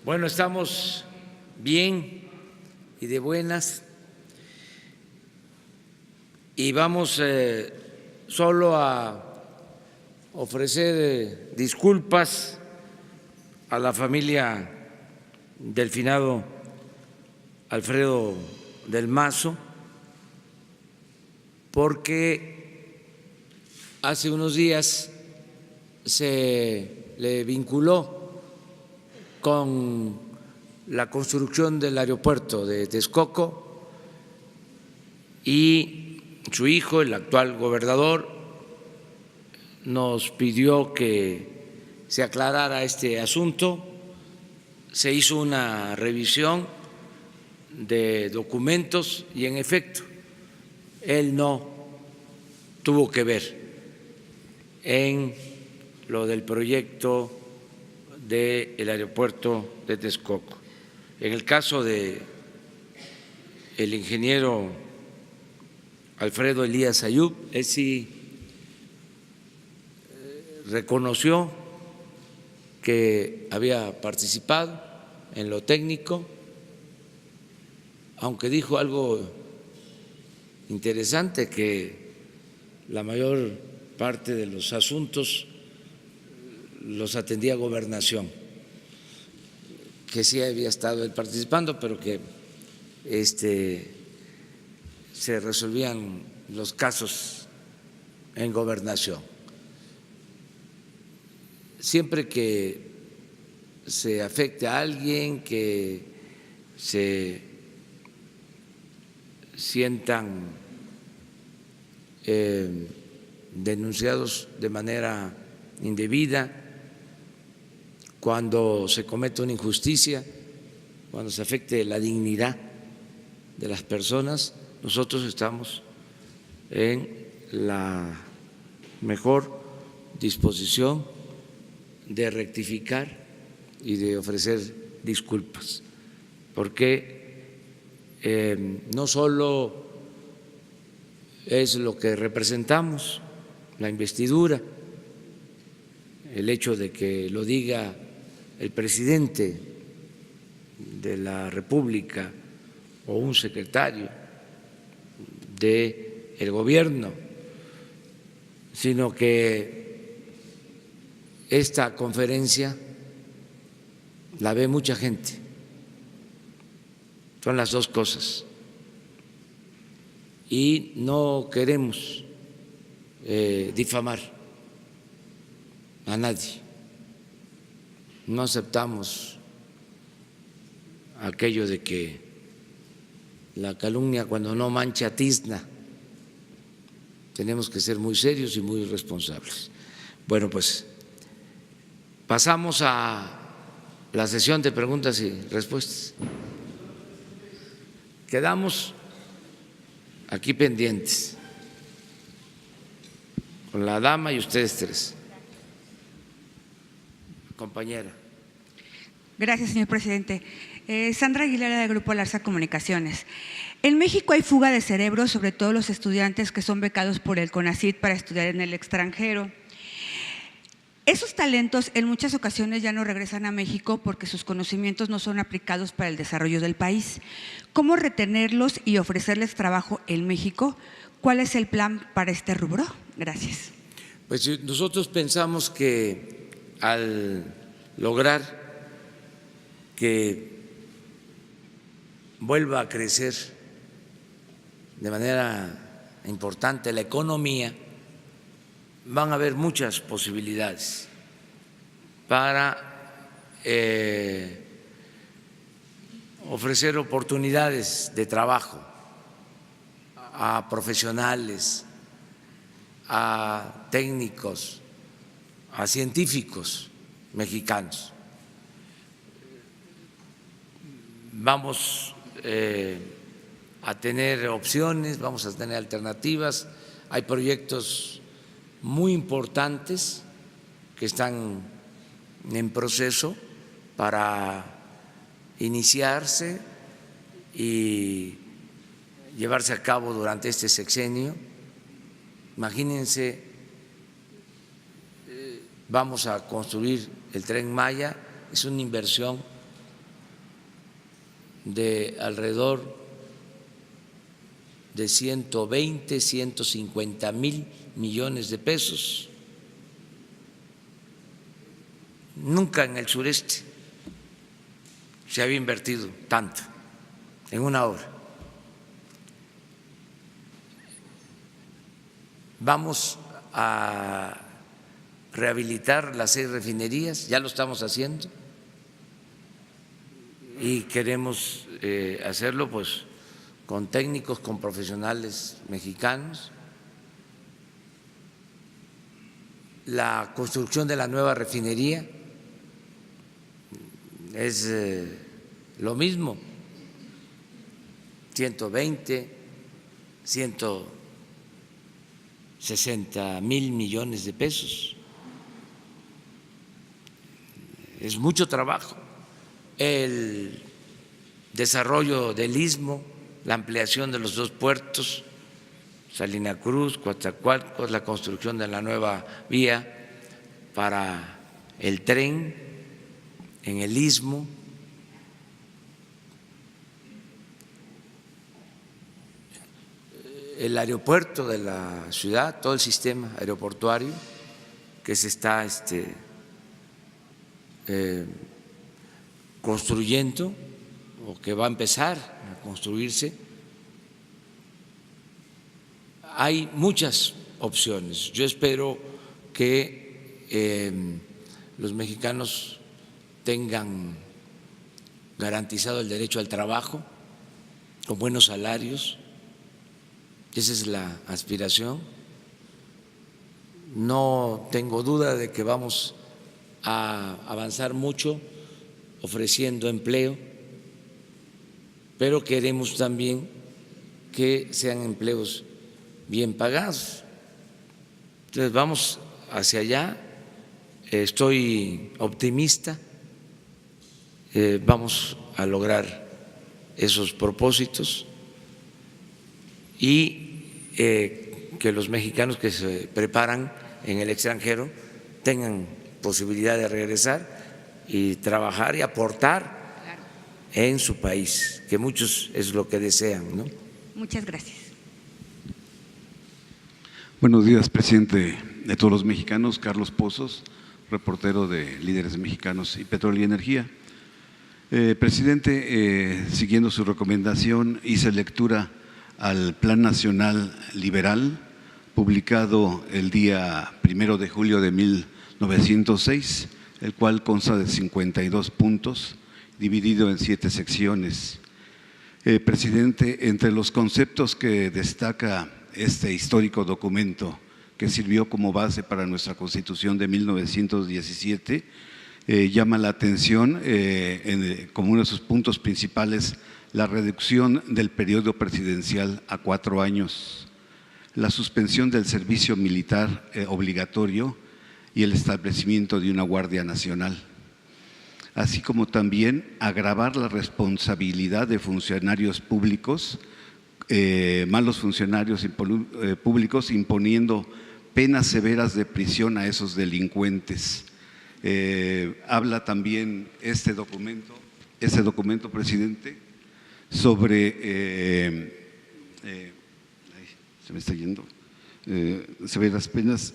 Bueno, estamos bien y de buenas y vamos solo a ofrecer disculpas a la familia del finado Alfredo del Mazo, porque hace unos días se le vinculó con la construcción del aeropuerto de Texcoco y su hijo, el actual gobernador, nos pidió que se aclarara este asunto. Se hizo una revisión de documentos y, en efecto, él no tuvo que ver en lo del proyecto del aeropuerto de Texcoco. En el caso de el ingeniero Alfredo Elías Ayub, él sí reconoció que había participado en lo técnico, aunque dijo algo interesante, que la mayor parte de los asuntos los atendía Gobernación, que sí había estado él participando, pero que se resolvían los casos en Gobernación. Siempre que se afecte a alguien, que se sientan denunciados de manera indebida, cuando se comete una injusticia, cuando se afecte la dignidad de las personas, nosotros estamos en la mejor disposición de rectificar y de ofrecer disculpas, porque no solo es lo que representamos, la investidura, el hecho de que lo diga el presidente de la República o un secretario del gobierno, sino que esta conferencia la ve mucha gente. Son las dos cosas. Y no queremos difamar a nadie. No aceptamos aquello de que la calumnia, cuando no mancha, tizna. Tenemos que ser muy serios y muy responsables. Bueno, pues pasamos a la sesión de preguntas y respuestas. Quedamos aquí pendientes con la dama y ustedes tres. Compañera. Gracias, señor presidente. Sandra Aguilera, del Grupo Larsa Comunicaciones. En México hay fuga de cerebros, sobre todo los estudiantes que son becados por el CONACYT para estudiar en el extranjero. Esos talentos en muchas ocasiones ya no regresan a México porque sus conocimientos no son aplicados para el desarrollo del país. ¿Cómo retenerlos y ofrecerles trabajo en México? ¿Cuál es el plan para este rubro? Gracias. Pues nosotros pensamos que al lograr que vuelva a crecer de manera importante la economía, van a haber muchas posibilidades para ofrecer oportunidades de trabajo a profesionales, a técnicos, a científicos mexicanos. Vamos a tener opciones, vamos a tener alternativas. Hay proyectos muy importantes que están en proceso para iniciarse y llevarse a cabo durante este sexenio. Imagínense, vamos a construir el Tren Maya, es una inversión de alrededor de 120, 150 mil millones de pesos. Nunca en el sureste se había invertido tanto en una obra. Vamos a rehabilitar las 6 refinerías, ya lo estamos haciendo y queremos hacerlo pues con técnicos, con profesionales mexicanos. La construcción de la nueva refinería es lo mismo, 120, 160 mil millones de pesos. Es mucho trabajo. El desarrollo del Istmo, la ampliación de los 2 puertos, Salina Cruz, Coatzacoalcos, la construcción de la nueva vía para el tren en el Istmo. El aeropuerto de la ciudad, todo el sistema aeroportuario que se está construyendo o que va a empezar a construirse. Hay muchas opciones. Yo espero que los mexicanos tengan garantizado el derecho al trabajo con buenos salarios. Esa es la aspiración. No tengo duda de que vamos a avanzar mucho ofreciendo empleo, pero queremos también que sean empleos bien pagados. Entonces vamos hacia allá, estoy optimista, vamos a lograr esos propósitos y que los mexicanos que se preparan en el extranjero tengan posibilidad de regresar y trabajar y aportar en su país, que muchos es lo que desean, ¿no? Muchas gracias. Buenos días, presidente de todos los mexicanos, Carlos Pozos, reportero de Líderes Mexicanos y Petróleo y Energía. Presidente, siguiendo su recomendación, hice lectura al Plan Nacional Liberal, publicado el día 1 de julio de 1906, el cual consta de 52 puntos, dividido en 7 secciones. Presidente, entre los conceptos que destaca este histórico documento que sirvió como base para nuestra Constitución de 1917, llama la atención como uno de sus puntos principales la reducción del periodo presidencial a 4 años, la suspensión del servicio militar obligatorio y el establecimiento de una Guardia Nacional, así como también agravar la responsabilidad de funcionarios públicos, malos funcionarios públicos, imponiendo penas severas de prisión a esos delincuentes. Habla también este documento, presidente, sobre se me está yendo, severas penas,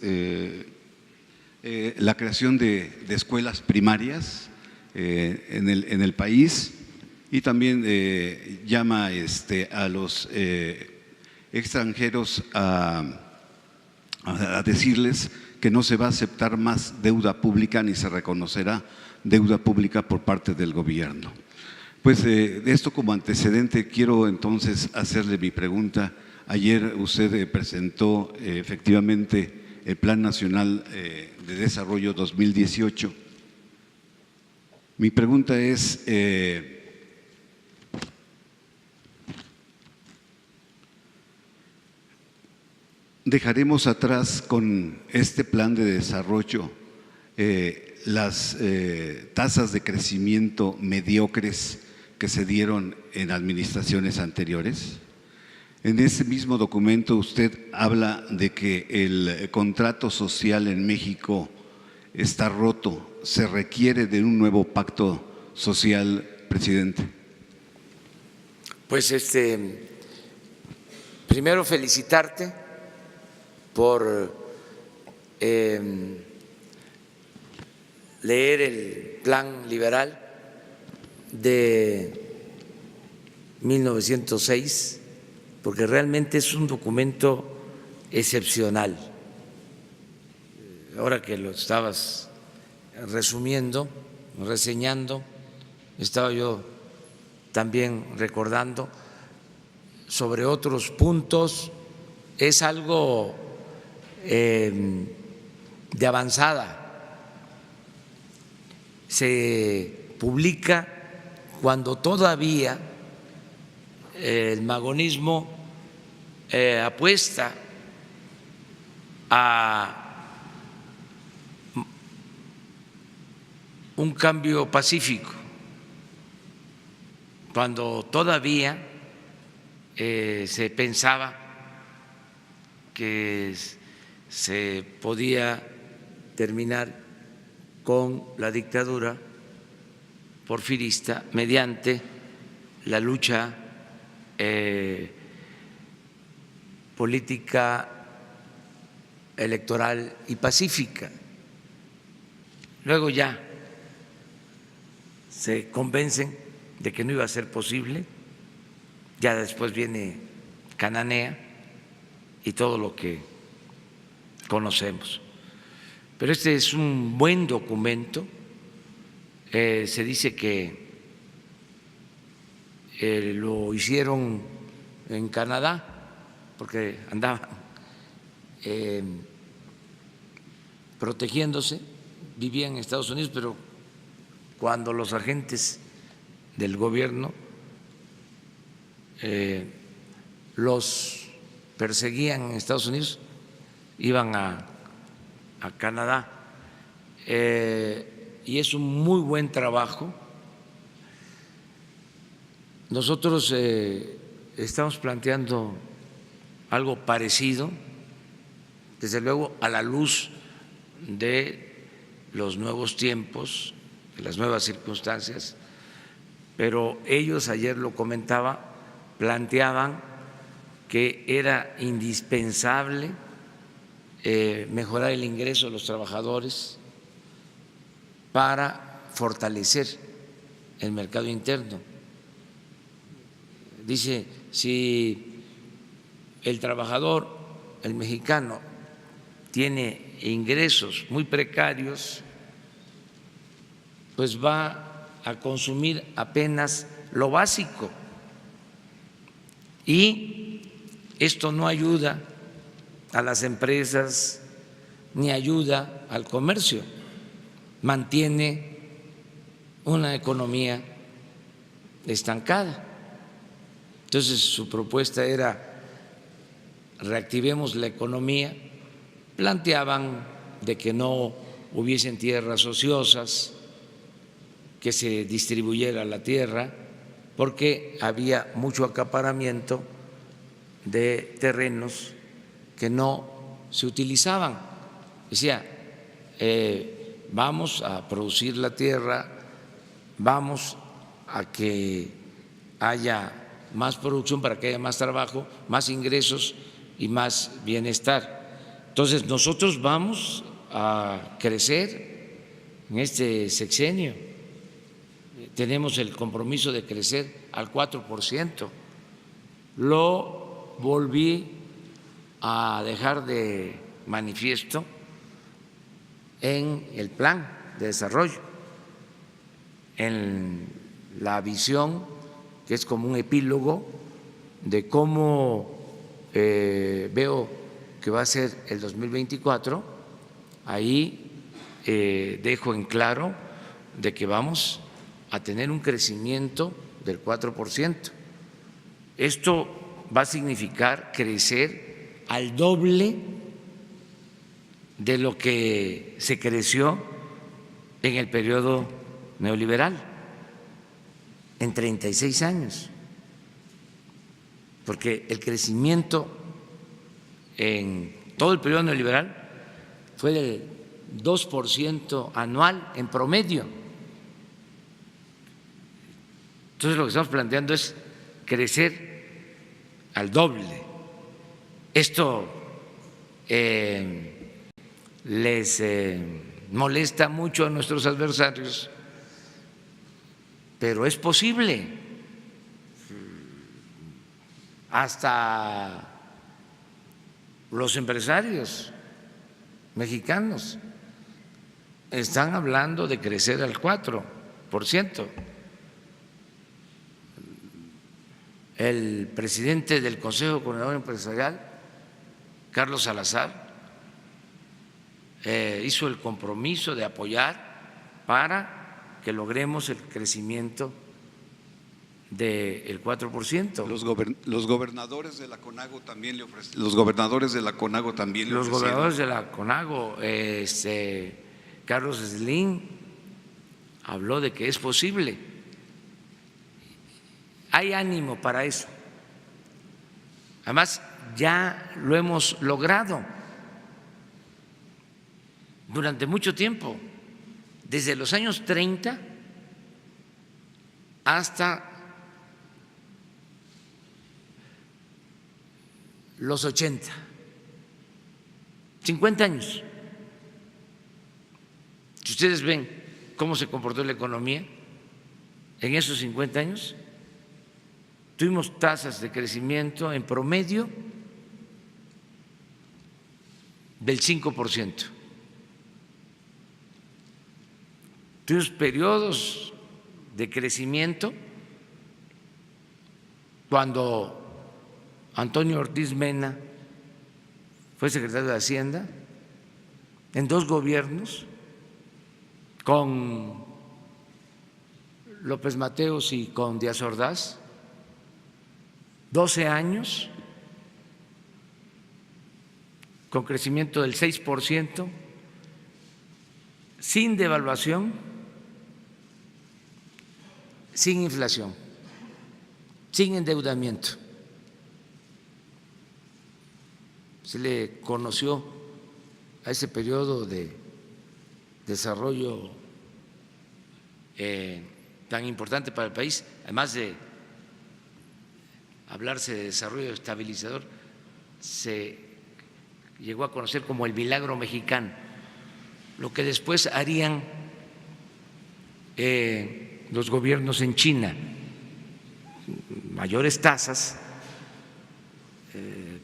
la creación de escuelas primarias en el país, y también llama a los extranjeros a decirles que no se va a aceptar más deuda pública ni se reconocerá deuda pública por parte del gobierno. Pues de esto como antecedente quiero entonces hacerle mi pregunta. Ayer usted presentó efectivamente el Plan Nacional de Desarrollo 2018. Mi pregunta es, ¿dejaremos atrás con este plan de desarrollo las tasas de crecimiento mediocres que se dieron en administraciones anteriores? En ese mismo documento usted habla de que el contrato social en México está roto, se requiere de un nuevo pacto social, presidente. Pues primero felicitarte por leer el Plan Liberal de 1906, porque realmente es un documento excepcional. Ahora que lo estabas resumiendo, reseñando, estaba yo también recordando sobre otros puntos. Es algo de avanzada. Se publica cuando todavía el magonismo apuesta a un cambio pacífico, cuando todavía se pensaba que se podía terminar con la dictadura porfirista mediante la lucha política, electoral y pacífica. Luego ya se convencen de que no iba a ser posible, ya después viene Cananea y todo lo que conocemos. Pero este es un buen documento. Se dice que lo hicieron en Canadá porque andaban protegiéndose, vivían en Estados Unidos, pero cuando los agentes del gobierno los perseguían en Estados Unidos, iban a Canadá. Y es un muy buen trabajo. Nosotros estamos planteando algo parecido, desde luego a la luz de los nuevos tiempos, de las nuevas circunstancias, pero ellos, ayer lo comentaba, planteaban que era indispensable mejorar el ingreso de los trabajadores para fortalecer el mercado interno. Dice, si el trabajador, el mexicano, tiene ingresos muy precarios, pues va a consumir apenas lo básico y esto no ayuda a las empresas ni ayuda al comercio, mantiene una economía estancada. Entonces su propuesta era reactivemos la economía, planteaban de que no hubiesen tierras ociosas, que se distribuyera la tierra, porque había mucho acaparamiento de terrenos que no se utilizaban. Decía, vamos a producir la tierra, vamos a que haya más producción para que haya más trabajo, más ingresos y más bienestar. Entonces nosotros vamos a crecer en este sexenio. Tenemos el compromiso de crecer al 4%. Lo volví a dejar de manifiesto en el plan de desarrollo, en la visión, que es como un epílogo de cómo veo que va a ser el 2024. Ahí dejo en claro de que vamos a tener un crecimiento del 4%. Esto va a significar crecer al doble de lo que se creció en el periodo neoliberal, en 36 años, porque el crecimiento en todo el periodo neoliberal fue del 2% anual en promedio. Entonces lo que estamos planteando es crecer al doble. Esto les molesta mucho a nuestros adversarios, pero es posible. Hasta los empresarios mexicanos están hablando de crecer al 4%. El presidente del Consejo Coordinador Empresarial, Carlos Salazar, hizo el compromiso de apoyar para que logremos el crecimiento del 4%. Los gobernadores de la CONAGO también le ofrecieron. Los gobernadores de la CONAGO también le ofrecieron. Los gobernadores de la CONAGO, Carlos Slim habló de que es posible. Hay ánimo para eso. Además, ya lo hemos logrado durante mucho tiempo, desde los años 30 hasta los 80, 50 años. Si ustedes ven cómo se comportó la economía en esos 50 años, tuvimos tasas de crecimiento en promedio del 5%. Tuvimos periodos de crecimiento cuando Antonio Ortiz Mena fue secretario de Hacienda, en 2 gobiernos, con López Mateos y con Díaz Ordaz, 12 años con crecimiento del 6%, sin devaluación, sin inflación, sin endeudamiento. Se le conoció a ese periodo de desarrollo tan importante para el país, además de hablarse de desarrollo estabilizador, se llegó a conocer como el milagro mexicano, lo que después harían los gobiernos en China, mayores tasas,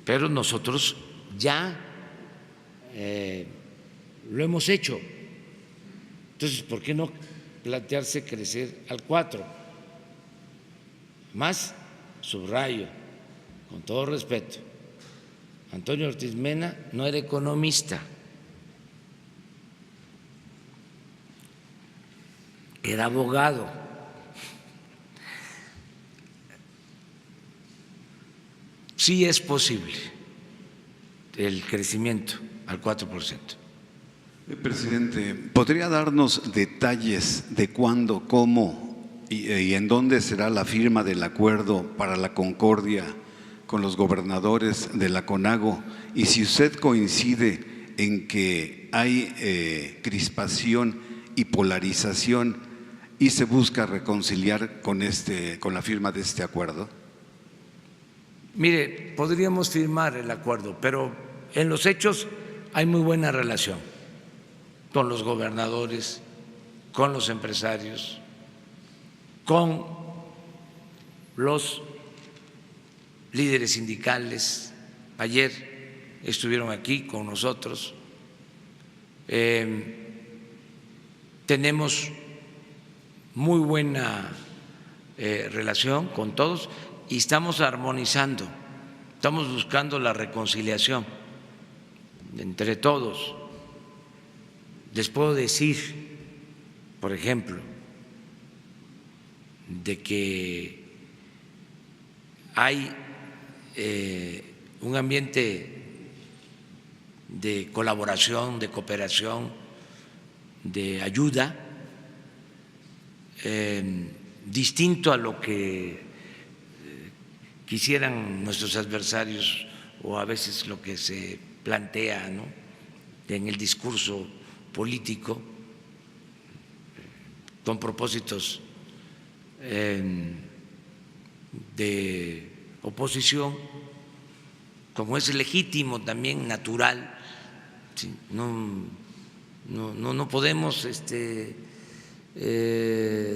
pero nosotros ya lo hemos hecho. Entonces, ¿por qué no plantearse crecer al 4%? Más, subrayo, con todo respeto, Antonio Ortiz Mena no era economista, era abogado. Sí es posible el crecimiento al 4%. Presidente, ¿podría darnos detalles de cuándo, cómo y en dónde será la firma del acuerdo para la concordia con los gobernadores de la CONAGO? Y si usted coincide en que hay crispación y polarización y se busca reconciliar con la firma de este acuerdo. Mire, podríamos firmar el acuerdo, pero en los hechos hay muy buena relación con los gobernadores, con los empresarios, con los líderes sindicales. Ayer estuvieron aquí con nosotros. Tenemos muy buena relación con todos y estamos armonizando, estamos buscando la reconciliación entre todos. Les puedo decir, por ejemplo, de que hay un ambiente de colaboración, de cooperación, de ayuda, distinto a lo que quisieran nuestros adversarios o a veces lo que se plantea, ¿no?, en el discurso político con propósitos de oposición, como es legítimo también, natural. Sí, no podemos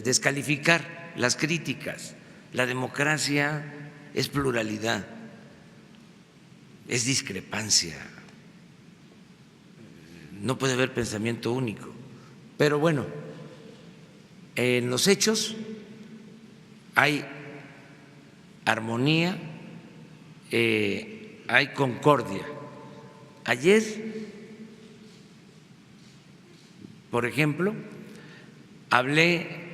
descalificar las críticas. La democracia es pluralidad, es discrepancia, no puede haber pensamiento único. Pero bueno, en los hechos hay armonía, hay concordia. Ayer, por ejemplo, hablé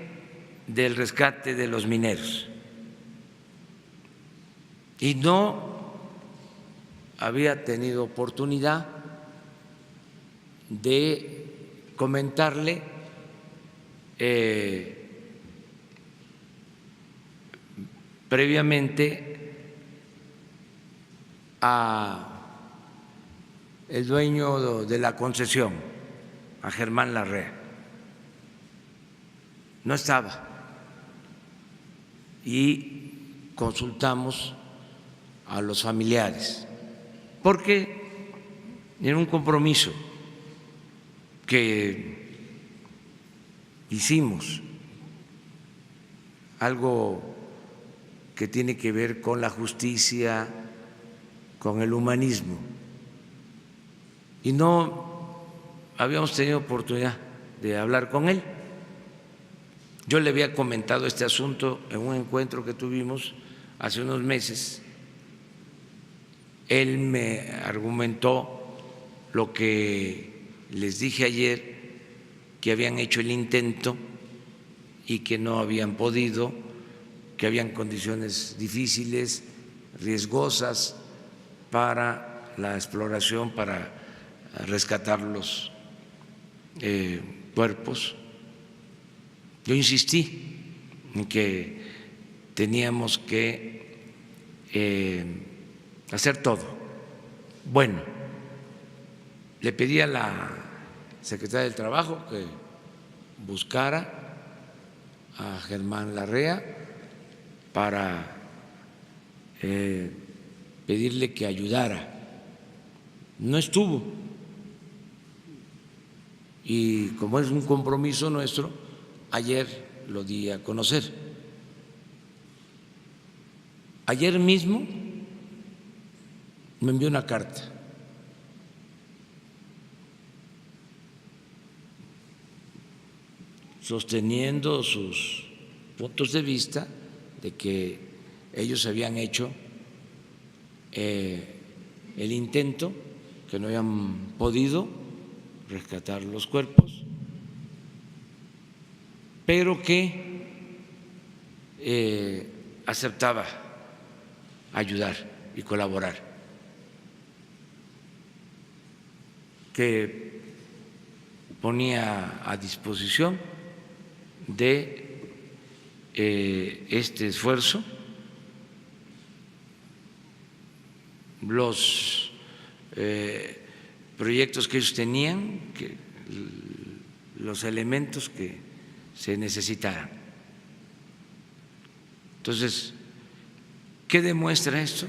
del rescate de los mineros y no había tenido oportunidad de comentarle previamente a el dueño de la concesión, a Germán Larrea. No estaba y consultamos a los familiares porque era un compromiso que hicimos, algo que tiene que ver con la justicia, con el humanismo, y no habíamos tenido oportunidad de hablar con él. Yo le había comentado este asunto en un encuentro que tuvimos hace unos meses. Él me argumentó lo que les dije ayer, que habían hecho el intento y que no habían podido, que habían condiciones difíciles, riesgosas para la exploración, para rescatar los cuerpos. Yo insistí en que teníamos que hacer todo. Bueno, le pedí a la secretaria del Trabajo que buscara a Germán Larrea para pedirle que ayudara. No estuvo. Y como es un compromiso nuestro, ayer lo di a conocer. Ayer mismo me envió una carta sosteniendo sus puntos de vista de que ellos habían hecho el intento, que no habían podido rescatar los cuerpos, pero que aceptaba ayudar y colaborar, que ponía a disposición de este esfuerzo los proyectos que ellos tenían, los elementos que se necesitaran. Entonces, ¿qué demuestra esto?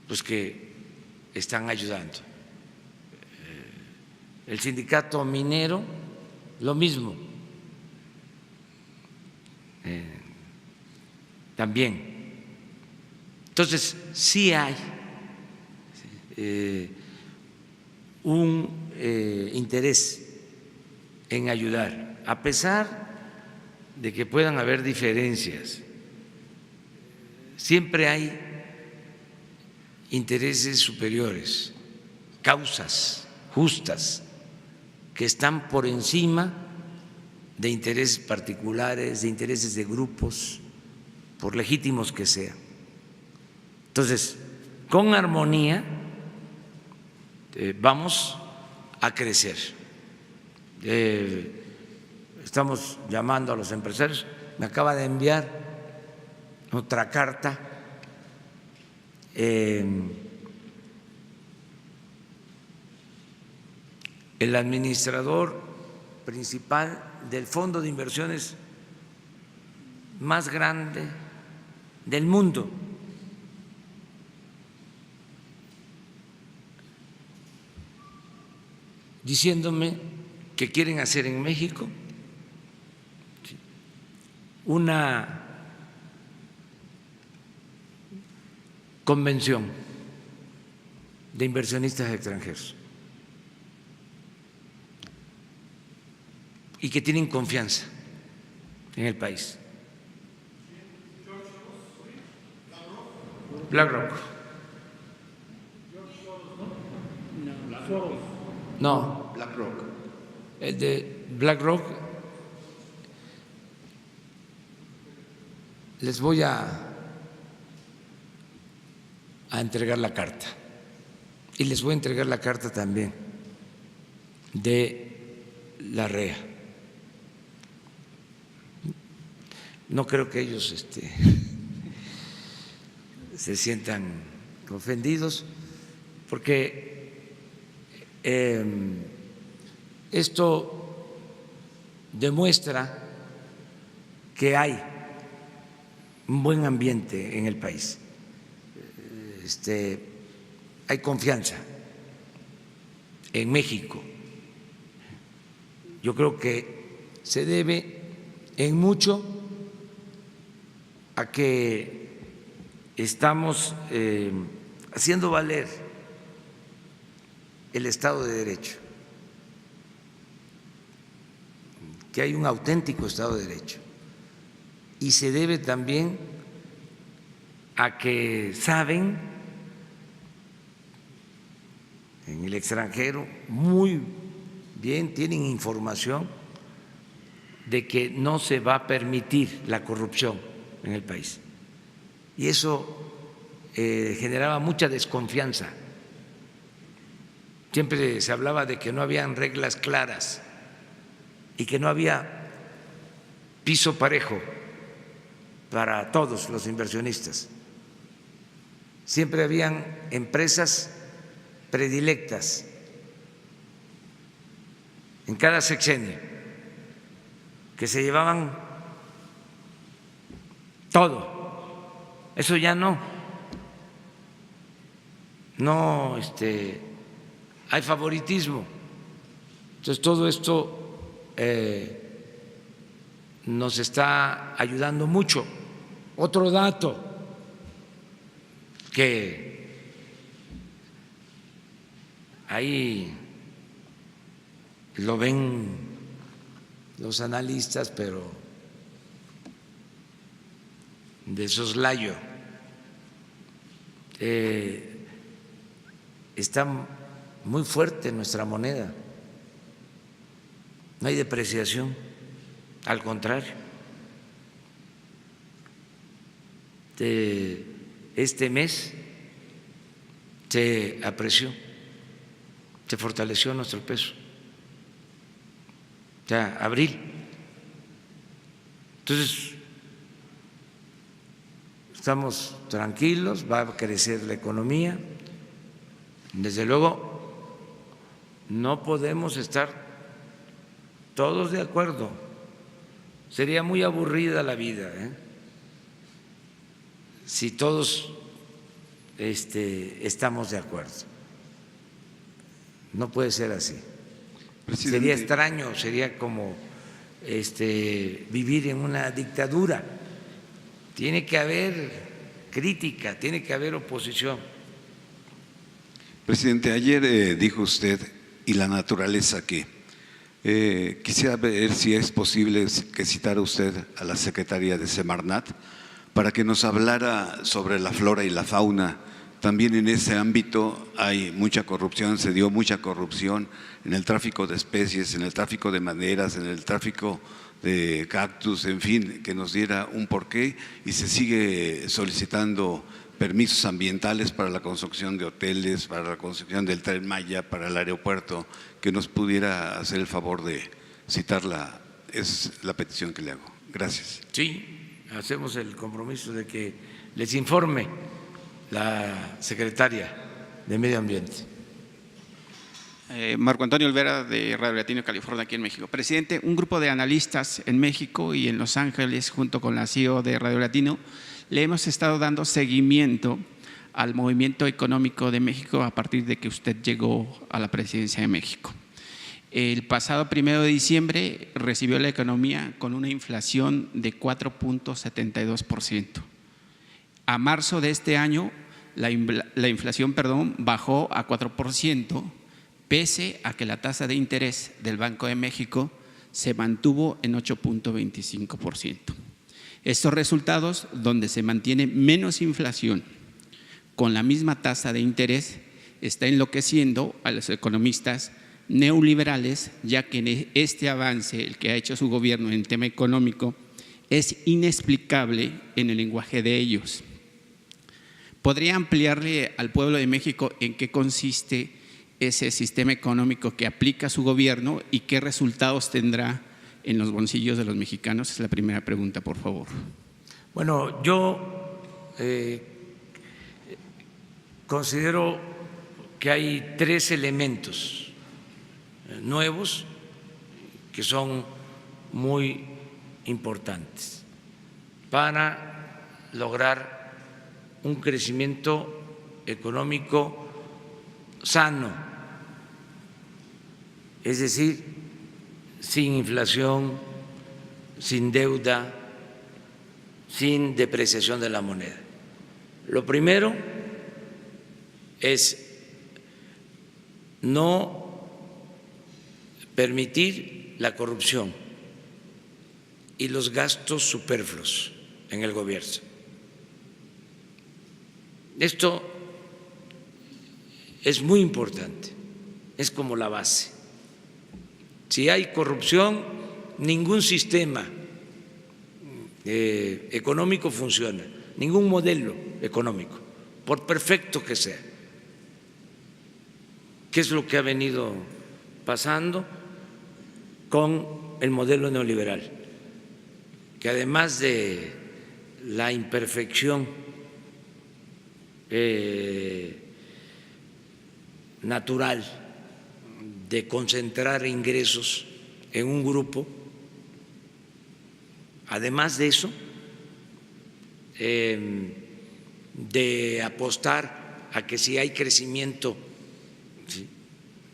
Pues que están ayudando. El sindicato minero, lo mismo. También. Entonces, sí hay un interés en ayudar, a pesar de que puedan haber diferencias. Siempre hay intereses superiores, causas justas que están por encima de intereses particulares, de intereses de grupos, por legítimos que sean. Entonces, con armonía vamos a crecer. Estamos llamando a los empresarios. Me acaba de enviar otra carta el administrador principal del fondo de inversiones más grande del mundo, diciéndome que quieren hacer en México una convención de inversionistas extranjeros y que tienen confianza en el país. BlackRock. No, BlackRock. el de BlackRock. Les voy a entregar la carta y les voy a entregar la carta también de la REA. No creo que ellos se sientan ofendidos, porque esto demuestra que hay un buen ambiente en el país, hay confianza en México. Yo creo que se debe en mucho a que estamos haciendo valer el Estado de Derecho, que hay un auténtico Estado de Derecho, y se debe también a que saben en el extranjero muy bien, tienen información de que no se va a permitir la corrupción en el país. Y eso generaba mucha desconfianza. Siempre se hablaba de que no habían reglas claras y que no había piso parejo para todos los inversionistas. Siempre habían empresas predilectas en cada sexenio que se llevaban todo. Eso ya no hay favoritismo. Entonces todo esto nos está ayudando mucho. Otro dato que ahí lo ven los analistas, pero de soslayo, está muy fuerte nuestra moneda, no hay depreciación, al contrario. Este mes se apreció, se fortaleció nuestro peso, ya abril. Entonces, estamos tranquilos, va a crecer la economía. Desde luego, no podemos estar todos de acuerdo, sería muy aburrida la vida, si todos estamos de acuerdo. No puede ser así. Presidente. Sería extraño, sería como vivir en una dictadura. Tiene que haber crítica, tiene que haber oposición. Presidente, ayer dijo usted, ¿y la naturaleza qué? Quisiera ver si es posible que citara usted a la secretaria de Semarnat para que nos hablara sobre la flora y la fauna. También en ese ámbito hay mucha corrupción, se dio mucha corrupción en el tráfico de especies, en el tráfico de maderas, en el tráfico de cactus, en fin, que nos diera un porqué, y se sigue solicitando permisos ambientales para la construcción de hoteles, para la construcción del Tren Maya, para el aeropuerto, que nos pudiera hacer el favor de citarla. Es la petición que le hago. Gracias. Sí, hacemos el compromiso de que les informe la secretaria de Medio Ambiente. Marco Antonio Olvera, de Radio Latino, California, aquí en México. Presidente, un grupo de analistas en México y en Los Ángeles, junto con la CEO de Radio Latino, le hemos estado dando seguimiento al movimiento económico de México a partir de que usted llegó a la presidencia de México. El pasado 1 de diciembre recibió la economía con una inflación de 4.72%. A marzo de este año, la inflación bajó a 4%, pese a que la tasa de interés del Banco de México se mantuvo en 8.25%. Estos resultados, donde se mantiene menos inflación con la misma tasa de interés, está enloqueciendo a los economistas neoliberales, ya que este avance, el que ha hecho su gobierno en tema económico, es inexplicable en el lenguaje de ellos. ¿Podría ampliarle al pueblo de México en qué consiste ese sistema económico que aplica su gobierno y qué resultados tendrá en los bolsillos de los mexicanos? Es la primera pregunta, por favor. Bueno, yo considero que hay 3 elementos nuevos que son muy importantes para lograr un crecimiento económico sano, es decir, sin inflación, sin deuda, sin depreciación de la moneda. Lo primero es no permitir la corrupción y los gastos superfluos en el gobierno. Esto es muy importante, es como la base. Si hay corrupción, ningún sistema económico funciona, ningún modelo económico, por perfecto que sea. ¿Qué es lo que ha venido pasando con el modelo neoliberal? Que además de la imperfección natural de concentrar ingresos en un grupo, además de eso, de apostar a que si hay crecimiento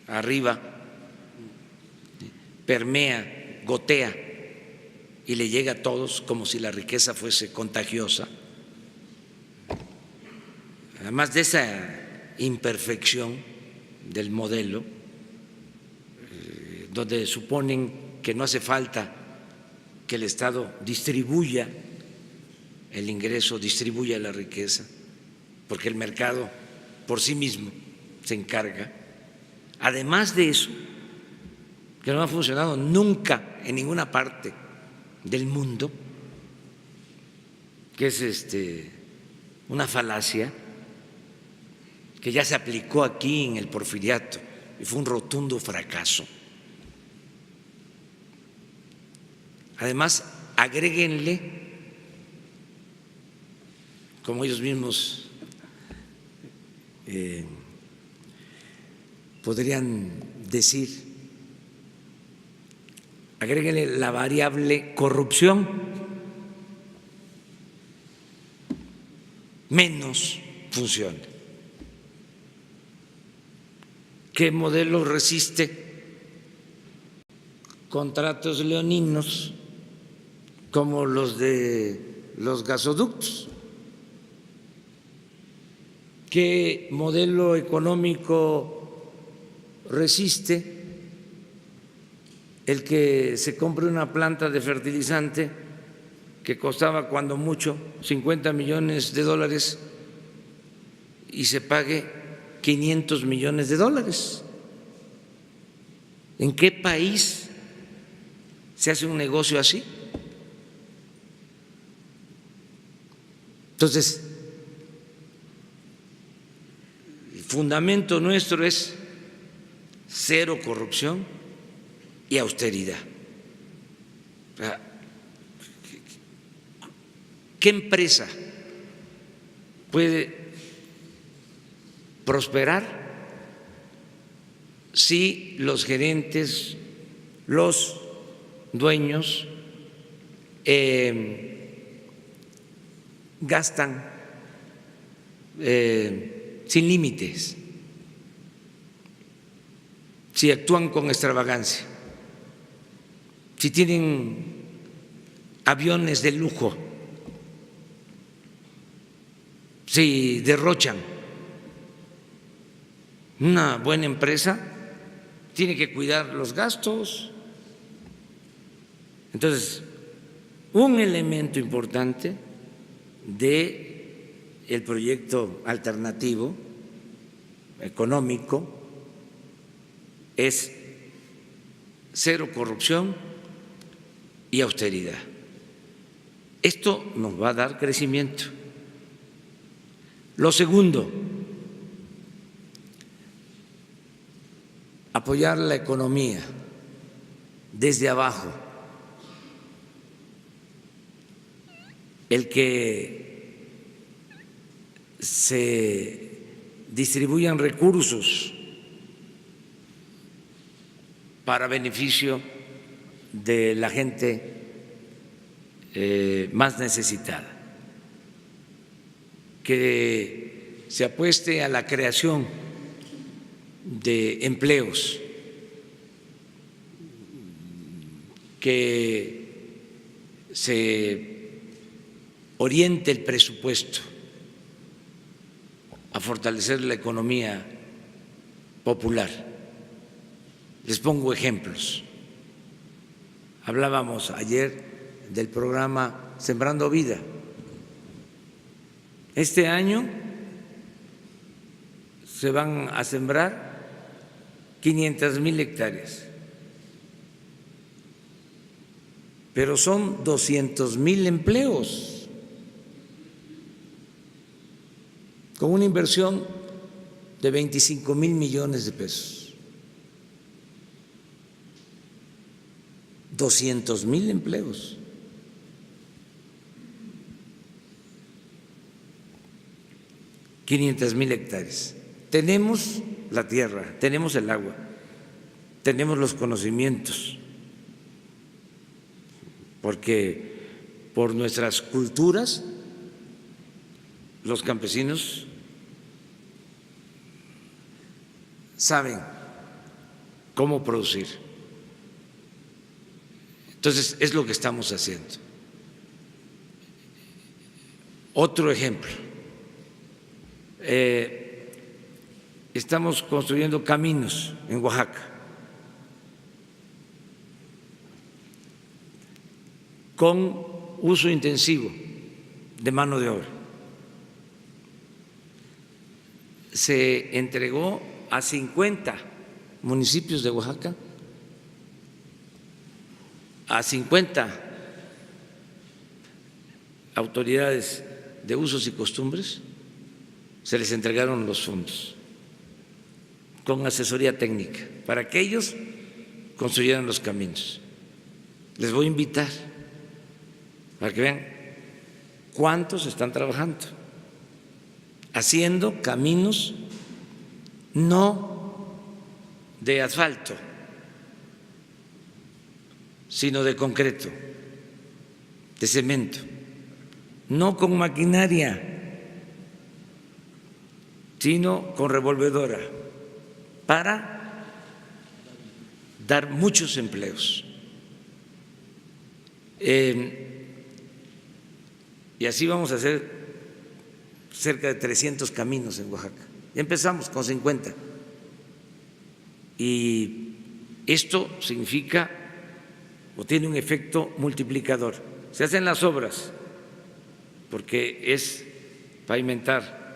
arriba, permea, gotea y le llega a todos como si la riqueza fuese contagiosa. Además de esa imperfección del modelo, donde suponen que no hace falta que el Estado distribuya el ingreso, distribuya la riqueza, porque el mercado por sí mismo se encarga. Además de eso, que no ha funcionado nunca en ninguna parte del mundo, que es una falacia, que ya se aplicó aquí en el Porfiriato y fue un rotundo fracaso. Además, agréguenle, como ellos mismos podrían decir, agréguenle la variable corrupción, menos funciona. ¿Qué modelo resiste contratos leoninos como los de los gasoductos? ¿Qué modelo económico resiste el que se compre una planta de fertilizante que costaba cuando mucho $50 millones y se pague $500 millones. ¿En qué país se hace un negocio así? Entonces, el fundamento nuestro es cero corrupción y austeridad. ¿Qué empresa puede prosperar si los gerentes, los dueños gastan sin límites, si actúan con extravagancia, si tienen aviones de lujo, si derrochan? Una buena empresa tiene que cuidar los gastos. Entonces, un elemento importante del proyecto alternativo económico es cero corrupción y austeridad. Esto nos va a dar crecimiento. Lo segundo, apoyar la economía desde abajo. El que se distribuyan recursos para beneficio de la gente más necesitada, que se apueste a la creación de empleos, que se oriente el presupuesto a fortalecer la economía popular. Les pongo ejemplos. Hablábamos ayer del programa Sembrando Vida. Este año se van a sembrar 500,000 hectáreas, pero son 200,000 empleos, con una inversión de 25,000 millones de pesos. 200,000 empleos. $500,000 hectáreas. Tenemos la tierra, tenemos el agua, tenemos los conocimientos, porque por nuestras culturas los campesinos saben cómo producir. Entonces, es lo que estamos haciendo. Otro ejemplo. Estamos construyendo caminos en Oaxaca con uso intensivo de mano de obra. Se entregó a 50 municipios de Oaxaca, a 50 autoridades de usos y costumbres, se les entregaron los fondos con asesoría técnica para que ellos construyeran los caminos. Les voy a invitar para que vean cuántos están trabajando, haciendo caminos no de asfalto, sino de concreto, de cemento, no con maquinaria, sino con revolvedora, para dar muchos empleos. Y así vamos a hacer cerca de 300 caminos en Oaxaca. Ya empezamos con 50. Y esto significa o tiene un efecto multiplicador. Se hacen las obras porque es pavimentar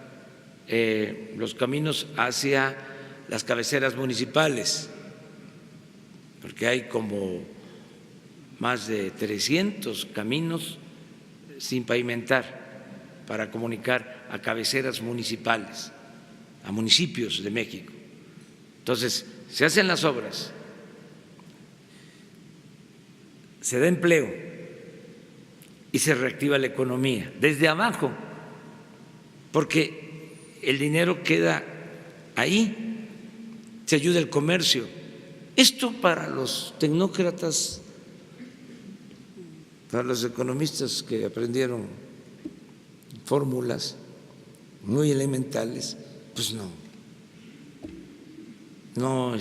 los caminos hacia las cabeceras municipales, porque hay como más de 300 caminos sin pavimentar para comunicar a cabeceras municipales, a municipios de México. Entonces, se hacen las obras, se da empleo y se reactiva la economía desde abajo, porque el dinero queda ahí, se ayuda el comercio. Esto para los tecnócratas, para los economistas que aprendieron fórmulas muy elementales, pues no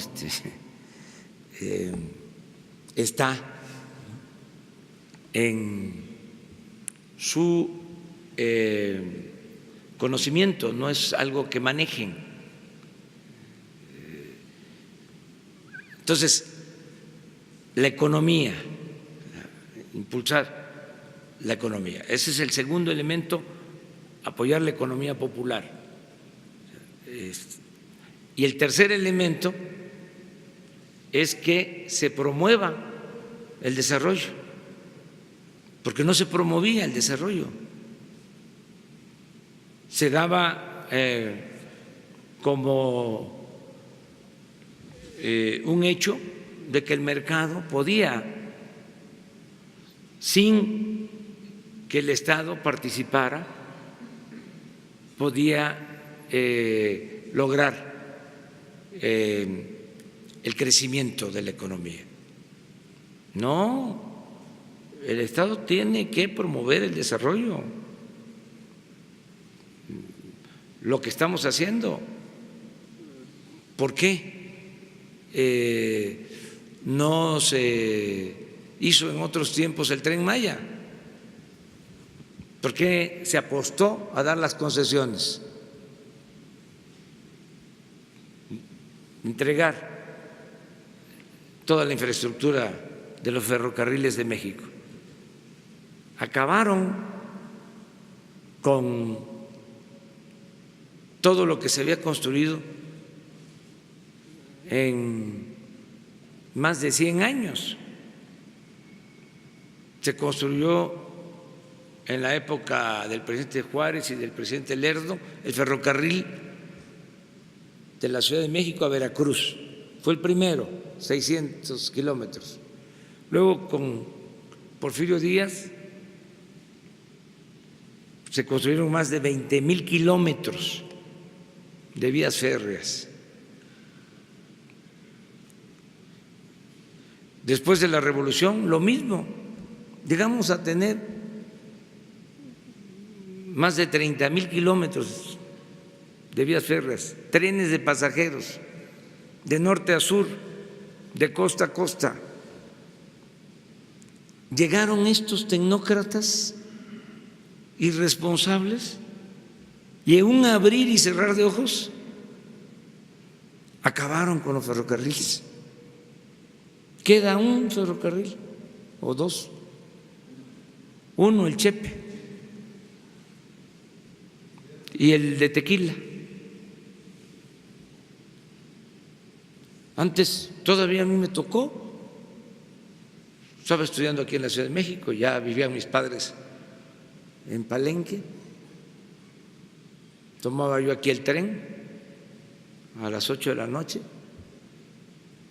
está en su conocimiento, no es algo que manejen. Entonces, la economía, impulsar la economía, ese es el segundo elemento, apoyar la economía popular. Y el tercer elemento es que se promueva el desarrollo, porque no se promovía el desarrollo, se daba como un hecho de que el mercado podía, sin que el Estado participara, podía lograr el crecimiento de la economía. No, el Estado tiene que promover el desarrollo. Lo que estamos haciendo. ¿Por qué no se hizo en otros tiempos el Tren Maya? ¿Por qué se apostó a dar las concesiones? Entregar toda la infraestructura de los ferrocarriles de México. Acabaron con todo lo que se había construido en más de 100 años. Se construyó en la época del presidente Juárez y del presidente Lerdo el ferrocarril de la Ciudad de México a Veracruz. Fue el primero, 600 kilómetros. Luego, con Porfirio Díaz, se construyeron más de 20,000 kilómetros de vías férreas. Después de la Revolución, lo mismo. Llegamos a tener más de 30,000 kilómetros de vías férreas, trenes de pasajeros, de norte a sur, de costa a costa. Llegaron estos tecnócratas irresponsables y en un abrir y cerrar de ojos acabaron con los ferrocarriles. Queda un ferrocarril o dos, uno, el Chepe, y el de Tequila. Antes todavía a mí me tocó, estaba estudiando aquí en la Ciudad de México, ya vivían mis padres en Palenque, tomaba yo aquí el tren a las 8 de la noche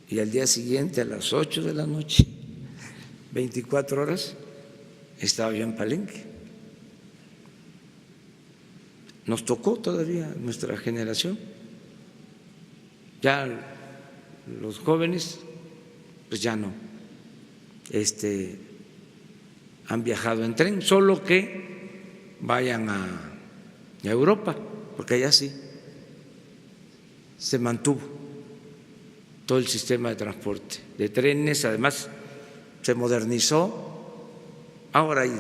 y al día siguiente a las 8 de la noche, 24 horas, estaba yo en Palenque. Nos tocó todavía nuestra generación. Ya los jóvenes, pues ya no, han viajado en tren, solo que vayan a Europa, porque allá sí se mantuvo todo el sistema de transporte de trenes, además se modernizó, ahora hay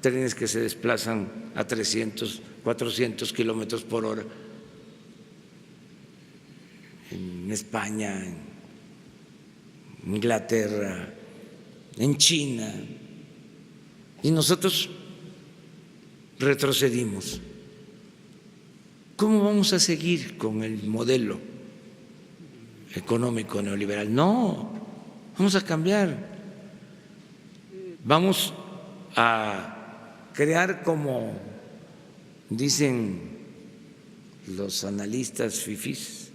trenes que se desplazan a 300, 400 kilómetros por hora en España, en Inglaterra, en China, y nosotros retrocedimos. ¿Cómo vamos a seguir con el modelo económico neoliberal? No, vamos a cambiar. Vamos a crear, como dicen los analistas fifís,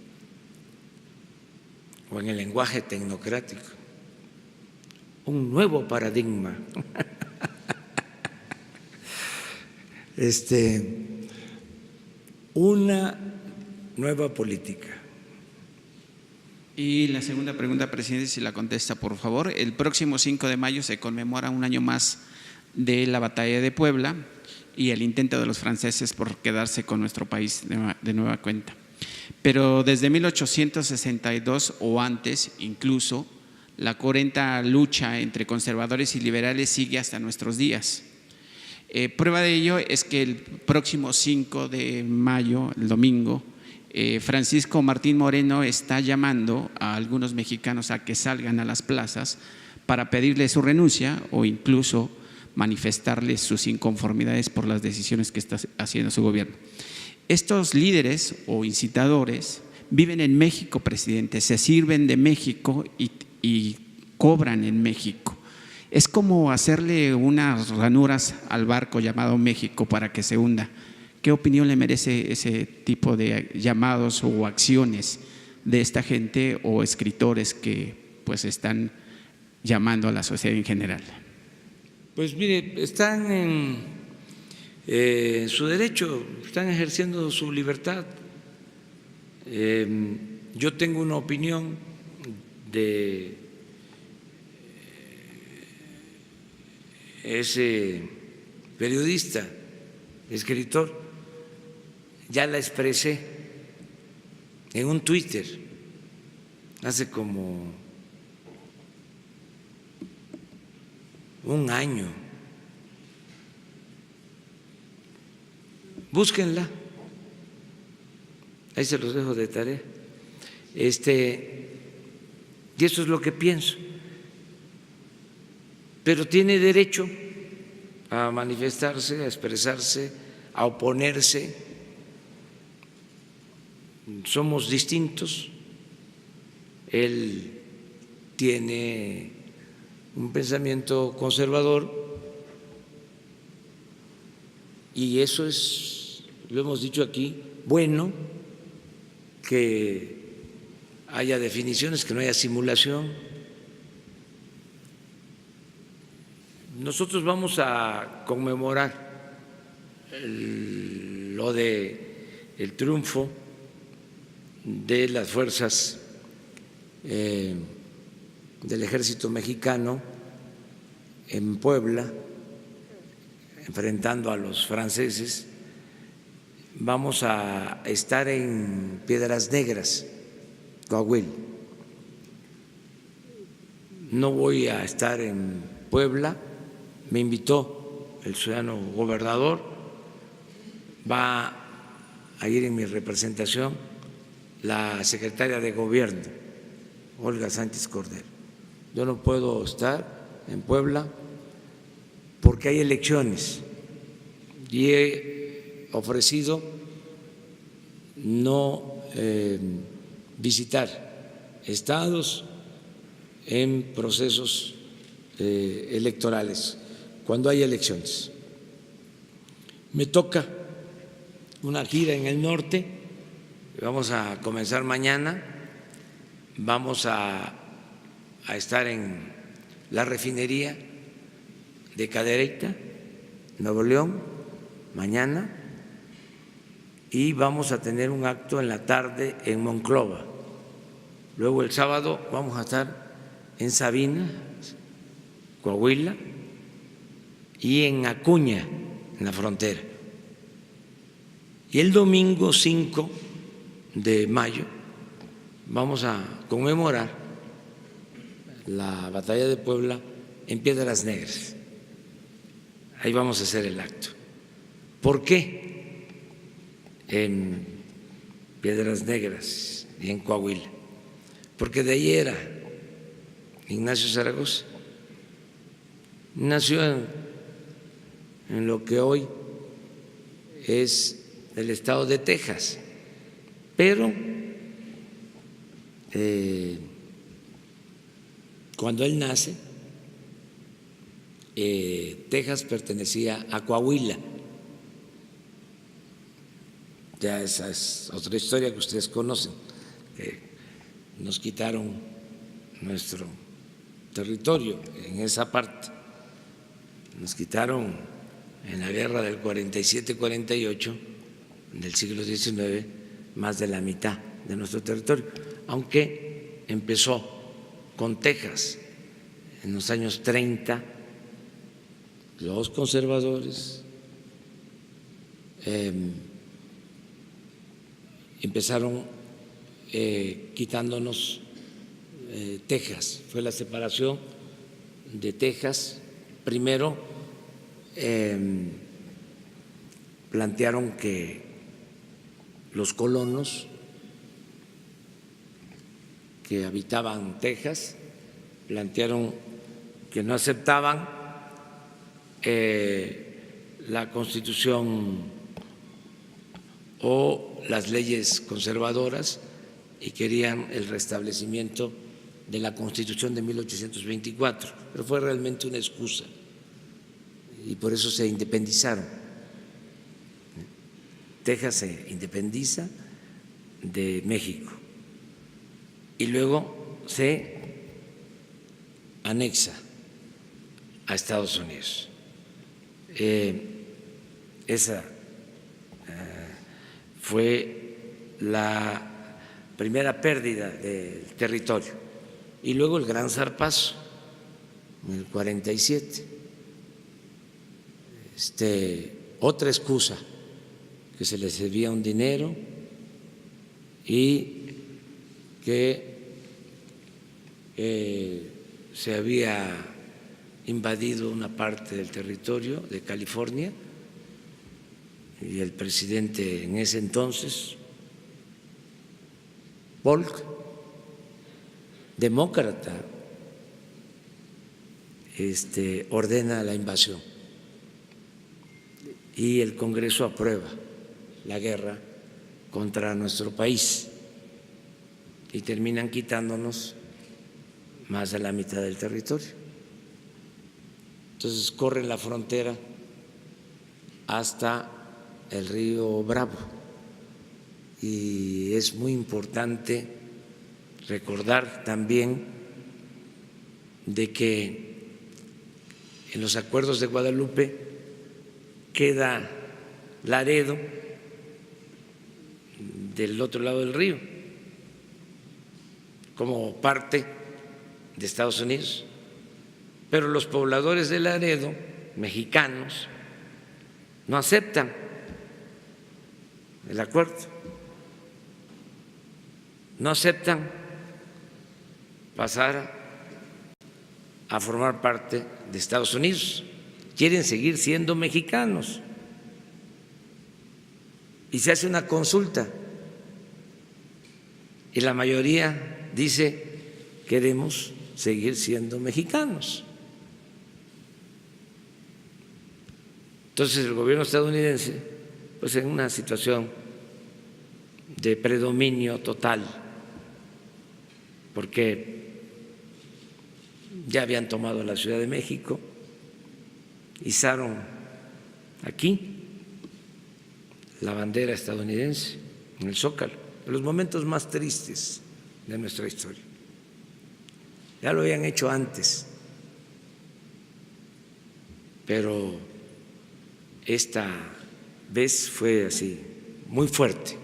o en el lenguaje tecnocrático, un nuevo paradigma. Una nueva política. Y la segunda pregunta, presidente, si la contesta, por favor. El próximo 5 de mayo se conmemora un año más de la batalla de Puebla y el intento de los franceses por quedarse con nuestro país de nueva cuenta. Pero desde 1862 o antes, incluso, la cruenta lucha entre conservadores y liberales sigue hasta nuestros días. Prueba de ello es que el próximo 5 de mayo, el domingo, Francisco Martín Moreno está llamando a algunos mexicanos a que salgan a las plazas para pedirle su renuncia o incluso manifestarles sus inconformidades por las decisiones que está haciendo su gobierno. Estos líderes o incitadores viven en México, presidente, se sirven de México y cobran en México. Es como hacerle unas ranuras al barco llamado México para que se hunda. ¿Qué opinión le merece ese tipo de llamados o acciones de esta gente o escritores que pues están llamando a la sociedad en general? Pues mire, están en su derecho, están ejerciendo su libertad. Yo tengo una opinión de ese periodista, escritor, ya la expresé en un Twitter hace como un año. Búsquenla, ahí se los dejo de tarea. Y eso es lo que pienso. Pero tiene derecho a manifestarse, a expresarse, a oponerse. Somos distintos. Él tiene un pensamiento conservador y eso es, lo hemos dicho aquí, bueno, que haya definiciones, que no haya simulación. Nosotros vamos a conmemorar lo de el triunfo de las fuerzas del ejército mexicano en Puebla, enfrentando a los franceses. Vamos a estar en Piedras Negras, Coahuila. No voy a estar en Puebla. Me invitó el ciudadano gobernador, va a ir en mi representación la secretaria de Gobierno, Olga Sánchez Cordero. Yo no puedo estar en Puebla porque hay elecciones y he ofrecido no visitar estados en procesos electorales, cuando hay elecciones. Me toca una gira en el norte, vamos a comenzar mañana, vamos a estar en la refinería de Cadereyta, Nuevo León, mañana, y vamos a tener un acto en la tarde en Monclova. Luego el sábado vamos a estar en Sabina, Coahuila, y en Acuña, en la frontera. Y el domingo 5 de mayo vamos a conmemorar la batalla de Puebla en Piedras Negras. Ahí vamos a hacer el acto. ¿Por qué en Piedras Negras y en Coahuila? Porque de ahí era Ignacio Zaragoza nació en lo que hoy es el estado de Texas, pero cuando él nace, Texas pertenecía a Coahuila. Ya esa es otra historia que ustedes conocen, que nos quitaron nuestro territorio en esa parte, nos quitaron en la guerra del 47-48 del siglo XIX más de la mitad de nuestro territorio, aunque empezó con Texas en los años 30, los conservadores empezaron quitándonos Texas. Fue la separación de Texas. Primero plantearon que los colonos que habitaban Texas plantearon que no aceptaban la Constitución o las leyes conservadoras y querían el restablecimiento de la Constitución de 1824, pero fue realmente una excusa y por eso se independizaron. Texas se independiza de México y luego se anexa a Estados Unidos. Esa fue la primera pérdida del territorio. Y luego el gran zarpazo, en el 47. Otra excusa, que se les debía un dinero y que se había invadido una parte del territorio de California y el presidente en ese entonces, Polk, demócrata, ordena la invasión y el Congreso aprueba la guerra contra nuestro país y terminan quitándonos más de la mitad del territorio. Entonces corren la frontera hasta el río Bravo y es muy importante recordar también de que en los acuerdos de Guadalupe queda Laredo del otro lado del río como parte de Estados Unidos, pero los pobladores de Laredo, mexicanos, no aceptan el acuerdo, no aceptan pasar a formar parte de Estados Unidos, quieren seguir siendo mexicanos. Y se hace una consulta y la mayoría dice queremos seguir siendo mexicanos. Entonces el gobierno estadounidense, pues en una situación de predominio total, porque ya habían tomado la Ciudad de México, izaron aquí la bandera estadounidense en el Zócalo, en los momentos más tristes de nuestra historia. Ya lo habían hecho antes, pero esta vez fue así, muy fuerte.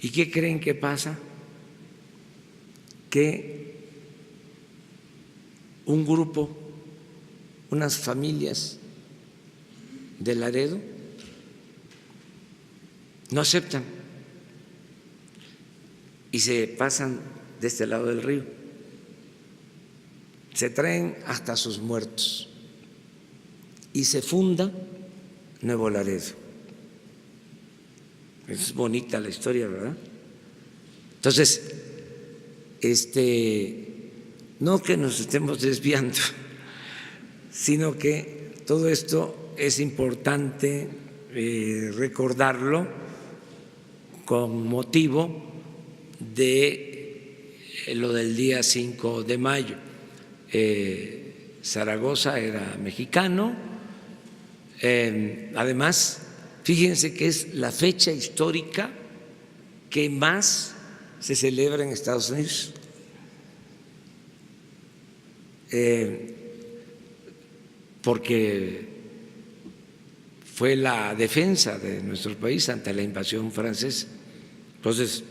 ¿Y qué creen que pasa? Que un grupo, unas familias de Laredo no aceptan y se pasan de este lado del río, se traen hasta sus muertos y se funda Nuevo Laredo. Es bonita la historia, ¿verdad? Entonces, no que nos estemos desviando sino que todo esto es importante recordarlo con motivo de lo del día 5 de mayo. Zaragoza era mexicano, además, fíjense que es la fecha histórica que más se celebra en Estados Unidos. Porque fue la defensa de nuestro país ante la invasión francesa. Entonces,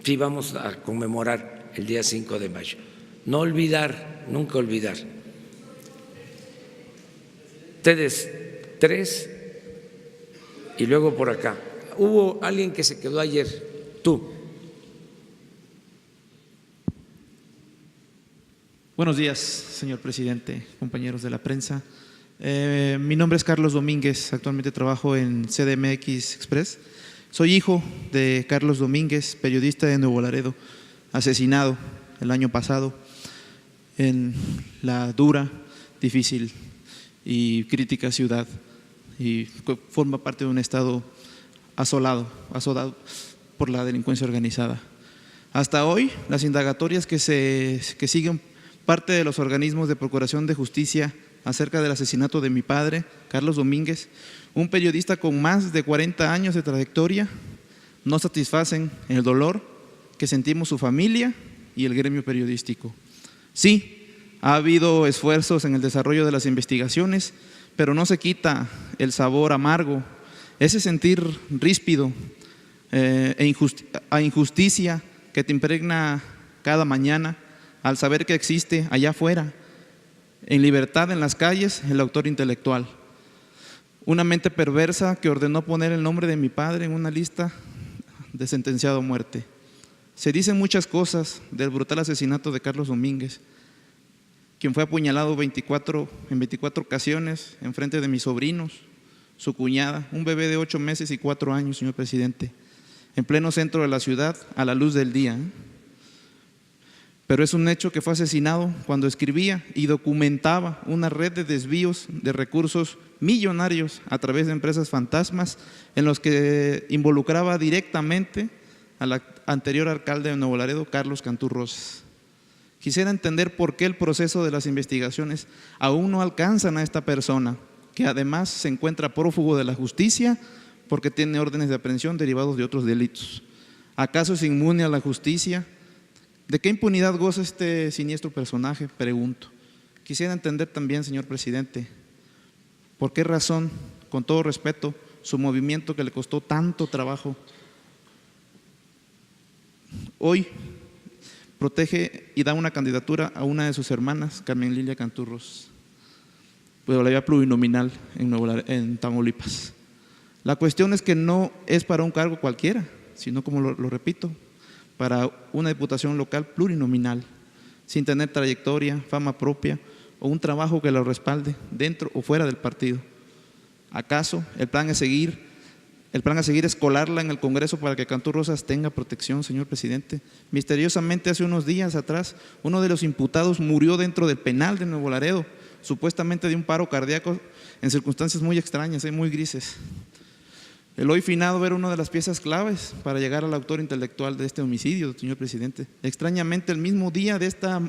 sí vamos a conmemorar el día 5 de mayo. No olvidar, nunca olvidar. Ustedes tres y luego por acá. Hubo alguien que se quedó ayer, tú. Buenos días, señor presidente, compañeros de la prensa. Mi nombre es Carlos Domínguez, actualmente trabajo en CDMX Express. Soy hijo de Carlos Domínguez, periodista de Nuevo Laredo, asesinado el año pasado en la dura, difícil y crítica ciudad, y forma parte de un estado asolado por la delincuencia organizada. Hasta hoy, las indagatorias que siguen parte de los organismos de procuración de justicia acerca del asesinato de mi padre, Carlos Domínguez, un periodista con más de 40 años de trayectoria, no satisfacen el dolor que sentimos su familia y el gremio periodístico. Sí, ha habido esfuerzos en el desarrollo de las investigaciones, pero no se quita el sabor amargo, ese sentir ríspido a injusticia que te impregna cada mañana al saber que existe allá afuera, en libertad en las calles, el autor intelectual. Una mente perversa que ordenó poner el nombre de mi padre en una lista de sentenciado a muerte. Se dicen muchas cosas del brutal asesinato de Carlos Domínguez, quien fue apuñalado en 24 ocasiones en frente de mis sobrinos, su cuñada, un bebé de 8 meses y 4 años, señor presidente, en pleno centro de la ciudad, a la luz del día. Pero es un hecho que fue asesinado cuando escribía y documentaba una red de desvíos de recursos millonarios a través de empresas fantasmas en los que involucraba directamente al anterior alcalde de Nuevo Laredo, Carlos Cantú Rosas. Quisiera entender por qué el proceso de las investigaciones aún no alcanzan a esta persona, que además se encuentra prófugo de la justicia porque tiene órdenes de aprehensión derivados de otros delitos. ¿Acaso es inmune a la justicia? ¿De qué impunidad goza este siniestro personaje? Pregunto. Quisiera entender también, señor presidente, por qué razón, con todo respeto, su movimiento que le costó tanto trabajo, hoy protege y da una candidatura a una de sus hermanas, Carmen Lilia Cantú Rosas, pero la vía plurinominal en Tamaulipas. La cuestión es que no es para un cargo cualquiera, sino, como lo repito, para una diputación local plurinominal, sin tener trayectoria, fama propia o un trabajo que lo respalde dentro o fuera del partido. ¿Acaso el plan a seguir es colarla en el Congreso para que Cantú Rosas tenga protección, señor presidente? Misteriosamente, hace unos días atrás, uno de los imputados murió dentro del penal de Nuevo Laredo, supuestamente de un paro cardíaco en circunstancias muy extrañas, muy grises. El hoy finado era una de las piezas claves para llegar al autor intelectual de este homicidio, señor presidente. Extrañamente, el mismo día de esta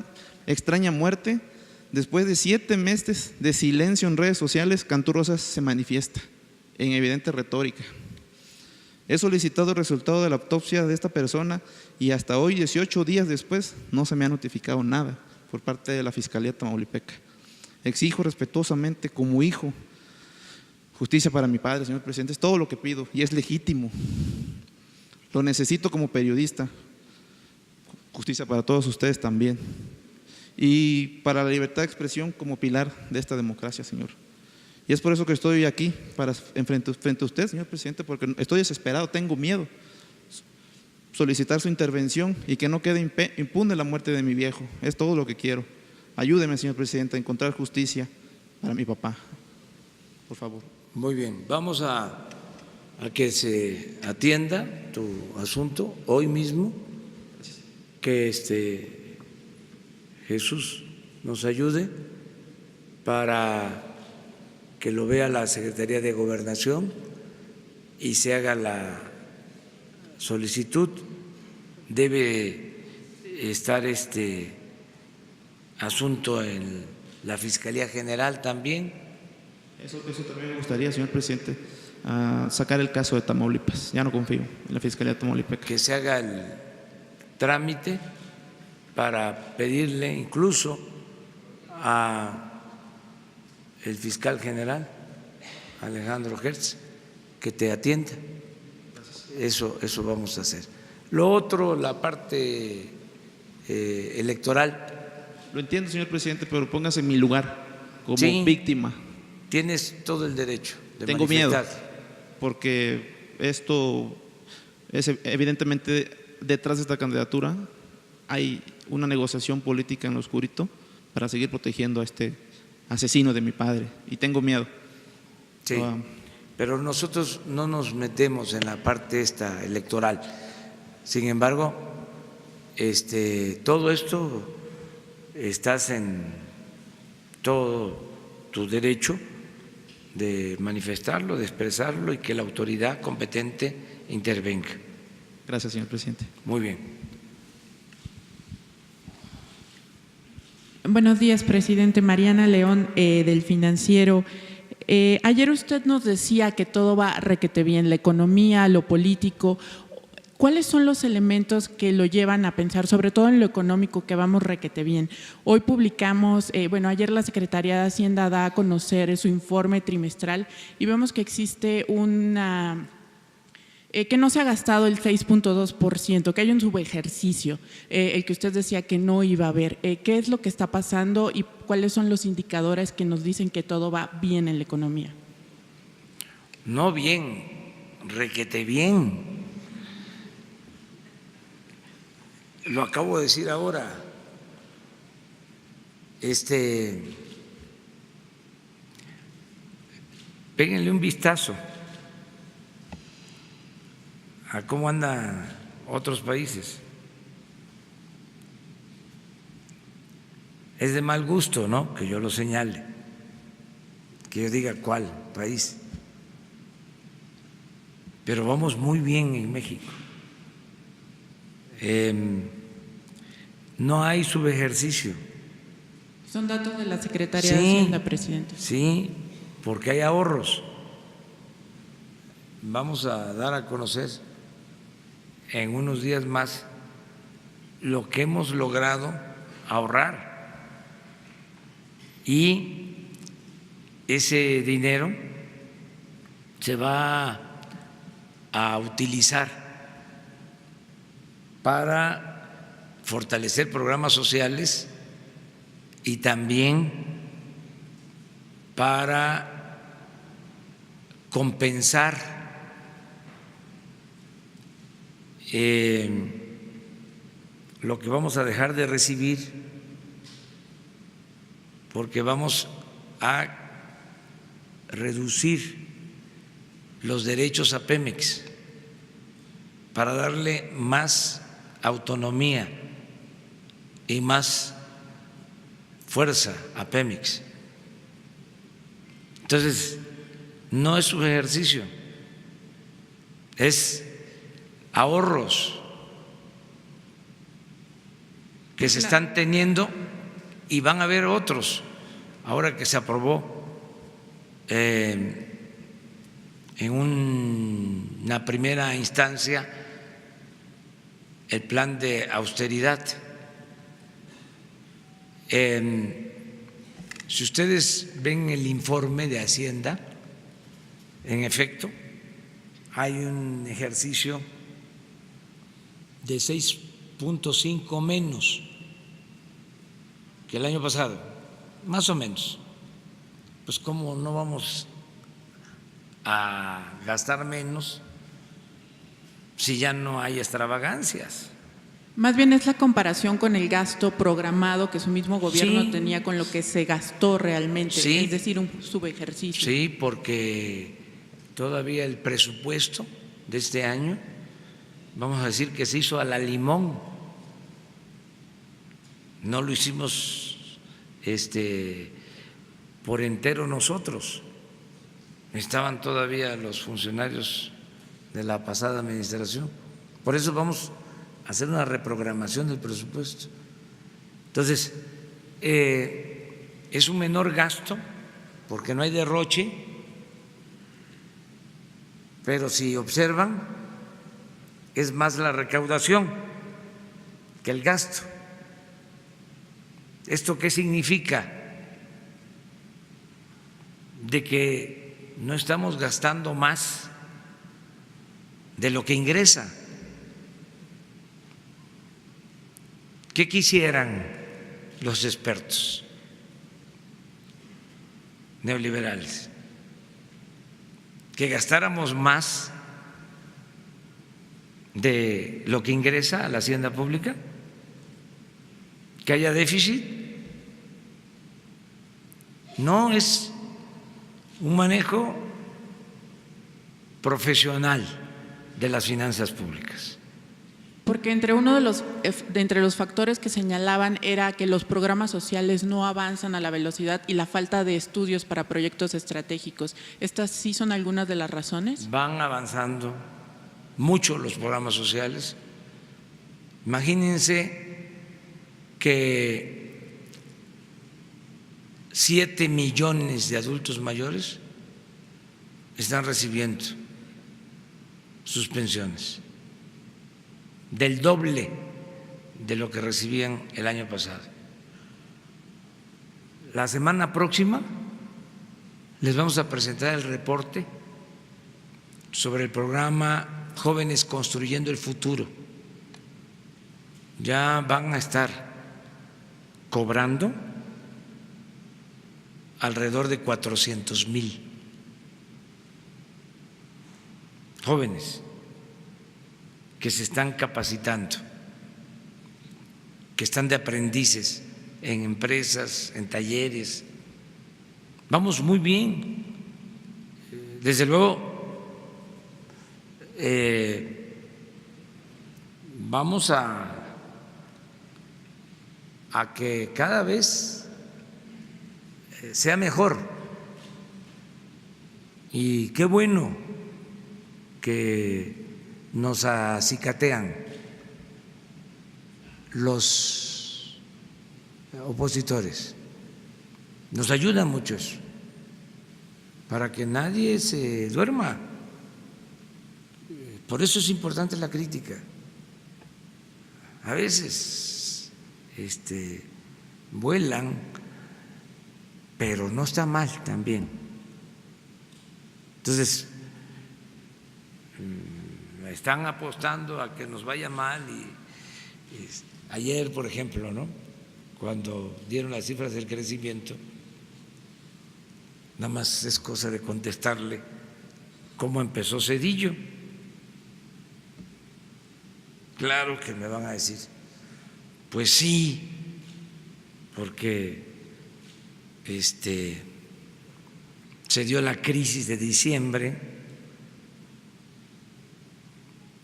extraña muerte, después de 7 meses de silencio en redes sociales, Cantú Rosas se manifiesta en evidente retórica. He solicitado el resultado de la autopsia de esta persona y hasta hoy, 18 días después, no se me ha notificado nada por parte de la Fiscalía Tamaulipeca. Exijo respetuosamente, como hijo, justicia para mi padre, señor presidente. Es todo lo que pido y es legítimo. Lo necesito como periodista. Justicia para todos ustedes también. Y para la libertad de expresión como pilar de esta democracia, señor. Y es por eso que estoy aquí, frente a usted, señor presidente, porque estoy desesperado, tengo miedo. Solicitar su intervención y que no quede impune la muerte de mi viejo. Es todo lo que quiero. Ayúdeme, señor presidente, a encontrar justicia para mi papá. Por favor. Muy bien, vamos a que se atienda tu asunto hoy mismo, que Jesús nos ayude para que lo vea la Secretaría de Gobernación y se haga la solicitud. Debe estar este asunto en la Fiscalía General también. Eso también me gustaría, señor presidente, sacar el caso de Tamaulipas. Ya no confío en la Fiscalía de Tamaulipas. Que se haga el trámite para pedirle incluso a el fiscal general Alejandro Gertz que te atienda. Eso vamos a hacer. Lo otro, la parte electoral. Lo entiendo, señor presidente, pero póngase en mi lugar como Sí, víctima. tienes todo el derecho de Tengo miedo, manifestar. porque esto es evidentemente detrás de esta candidatura hay una negociación política en lo oscurito para seguir protegiendo a este asesino de mi padre, y tengo miedo. Sí, pero nosotros no nos metemos en la parte esta electoral. Sin embargo, todo esto estás en todo tu derecho de manifestarlo, de expresarlo y que la autoridad competente intervenga. Gracias, señor presidente. Muy bien. Buenos días, presidente. Mariana León, del Financiero. Ayer usted nos decía que todo va requete bien, la economía, lo político. ¿Cuáles son los elementos que lo llevan a pensar, sobre todo en lo económico, que vamos requete bien? Hoy publicamos, ayer la Secretaría de Hacienda da a conocer su informe trimestral y vemos que existe que no se ha gastado el 6.2%, que hay un subejercicio, el que usted decía que no iba a haber. ¿Qué es lo que está pasando y cuáles son los indicadores que nos dicen que todo va bien en la economía? No bien, requete bien. Lo acabo de decir ahora. Péguenle un vistazo a cómo andan otros países. Es de mal gusto, ¿no?, que yo lo señale, que yo diga cuál país, pero vamos muy bien en México. No hay subejercicio. Son datos de la Secretaría de Hacienda, presidente. Sí, porque hay ahorros. Vamos a dar a conocer en unos días más lo que hemos logrado ahorrar, y ese dinero se va a utilizar para fortalecer programas sociales y también para compensar lo que vamos a dejar de recibir, porque vamos a reducir los derechos a Pemex para darle más autonomía y más fuerza a Pemex. Entonces, no es su ejercicio, es ahorros que se están teniendo, y van a haber otros ahora que se aprobó en una primera instancia el plan de austeridad. Si ustedes ven el informe de Hacienda, en efecto, hay un ejercicio de 6.5 menos que el año pasado, más o menos. Pues ¿cómo no vamos a gastar menos si ya no hay extravagancias? Más bien es la comparación con el gasto programado que su mismo gobierno Sí. tenía con lo que se gastó realmente, Sí. es decir, un subejercicio. Sí, porque todavía el presupuesto de este año, vamos a decir que se hizo a la limón, no lo hicimos por entero nosotros. Estaban todavía los funcionarios de la pasada administración. Por eso vamos a hacer una reprogramación del presupuesto. Entonces, es un menor gasto porque no hay derroche, pero si observan, es más la recaudación que el gasto. ¿Esto qué significa? De que no estamos gastando más de lo que ingresa. ¿Qué quisieran los expertos neoliberales? Que gastáramos más de lo que ingresa a la hacienda pública, que haya déficit. No es un manejo profesional de las finanzas públicas. Porque entre los factores que señalaban era que los programas sociales no avanzan a la velocidad y la falta de estudios para proyectos estratégicos. ¿Estas sí son algunas de las razones? Van avanzando mucho los programas sociales. Imagínense que 7 millones de adultos mayores están recibiendo sus pensiones, del doble de lo que recibían el año pasado. La semana próxima les vamos a presentar el reporte sobre el programa Jóvenes Construyendo el Futuro. Ya van a estar cobrando alrededor de 400,000 jóvenes que se están capacitando, que están de aprendices en empresas, en talleres. Vamos muy bien. Desde luego, vamos a que cada vez sea mejor. Y qué bueno que nos acicatean los opositores. Nos ayudan muchos para que nadie se duerma. Por eso es importante la crítica. A veces vuelan, pero no está mal también. Entonces, están apostando a que nos vaya mal y ayer, por ejemplo, ¿no?, cuando dieron las cifras del crecimiento, nada más es cosa de contestarle cómo empezó Zedillo. Claro que me van a decir, pues sí, porque se dio la crisis de diciembre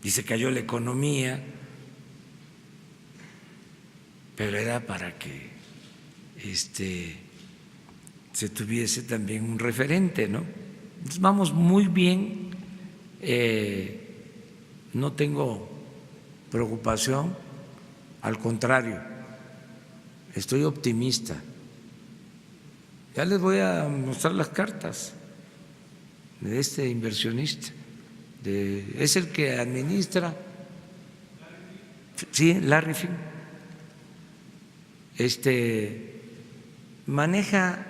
y se cayó la economía, pero era para que se tuviese también un referente, ¿no? Entonces vamos muy bien, no tengo preocupación, al contrario, estoy optimista. Ya les voy a mostrar las cartas de este inversionista. Es el que administra, sí, Larry Fink, maneja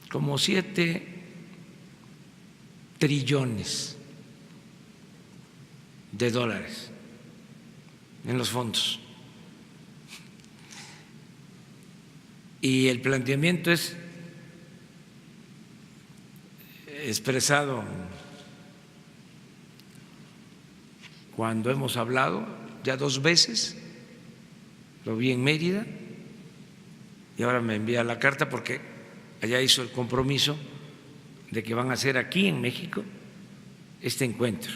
como 7 trillones de dólares en los fondos. Y el planteamiento es expresado cuando hemos hablado ya 2 veces, lo vi en Mérida y ahora me envía la carta porque allá hizo el compromiso de que van a hacer aquí en México este encuentro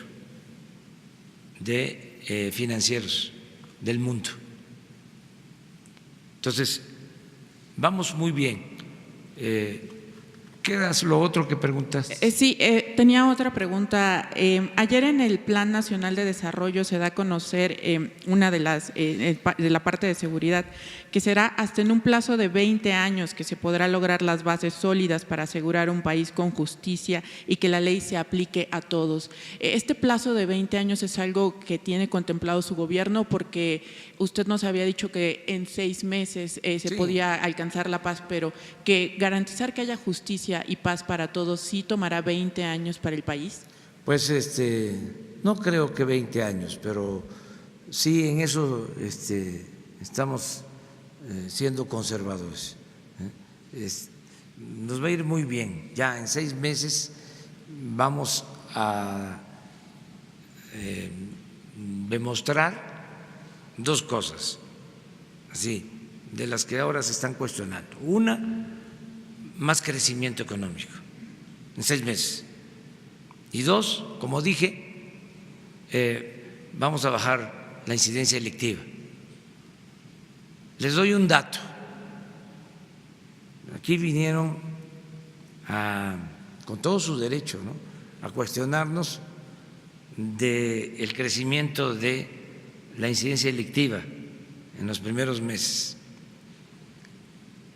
de financieros del mundo. Entonces, vamos muy bien. ¿Qué es lo otro que preguntaste? Sí, tenía otra pregunta. Ayer en el Plan Nacional de Desarrollo se da a conocer una de la parte de seguridad, que será hasta en un plazo de 20 años que se podrá lograr las bases sólidas para asegurar un país con justicia y que la ley se aplique a todos. Este plazo de 20 años es algo que tiene contemplado su gobierno, porque usted nos había dicho que en 6 meses se podía alcanzar la paz, pero que garantizar que haya justicia y paz para todos, ¿sí tomará 20 años para el país? Pues no creo que 20 años, pero sí en eso estamos siendo conservadores. Nos va a ir muy bien. Ya en 6 meses vamos a demostrar 2 cosas, así, de las que ahora se están cuestionando. Una, más crecimiento económico en 6 meses. Y 2, como dije, vamos a bajar la incidencia delictiva. Les doy un dato. Aquí vinieron con todo su derecho, ¿no?, a cuestionarnos del crecimiento de la incidencia delictiva en los primeros meses.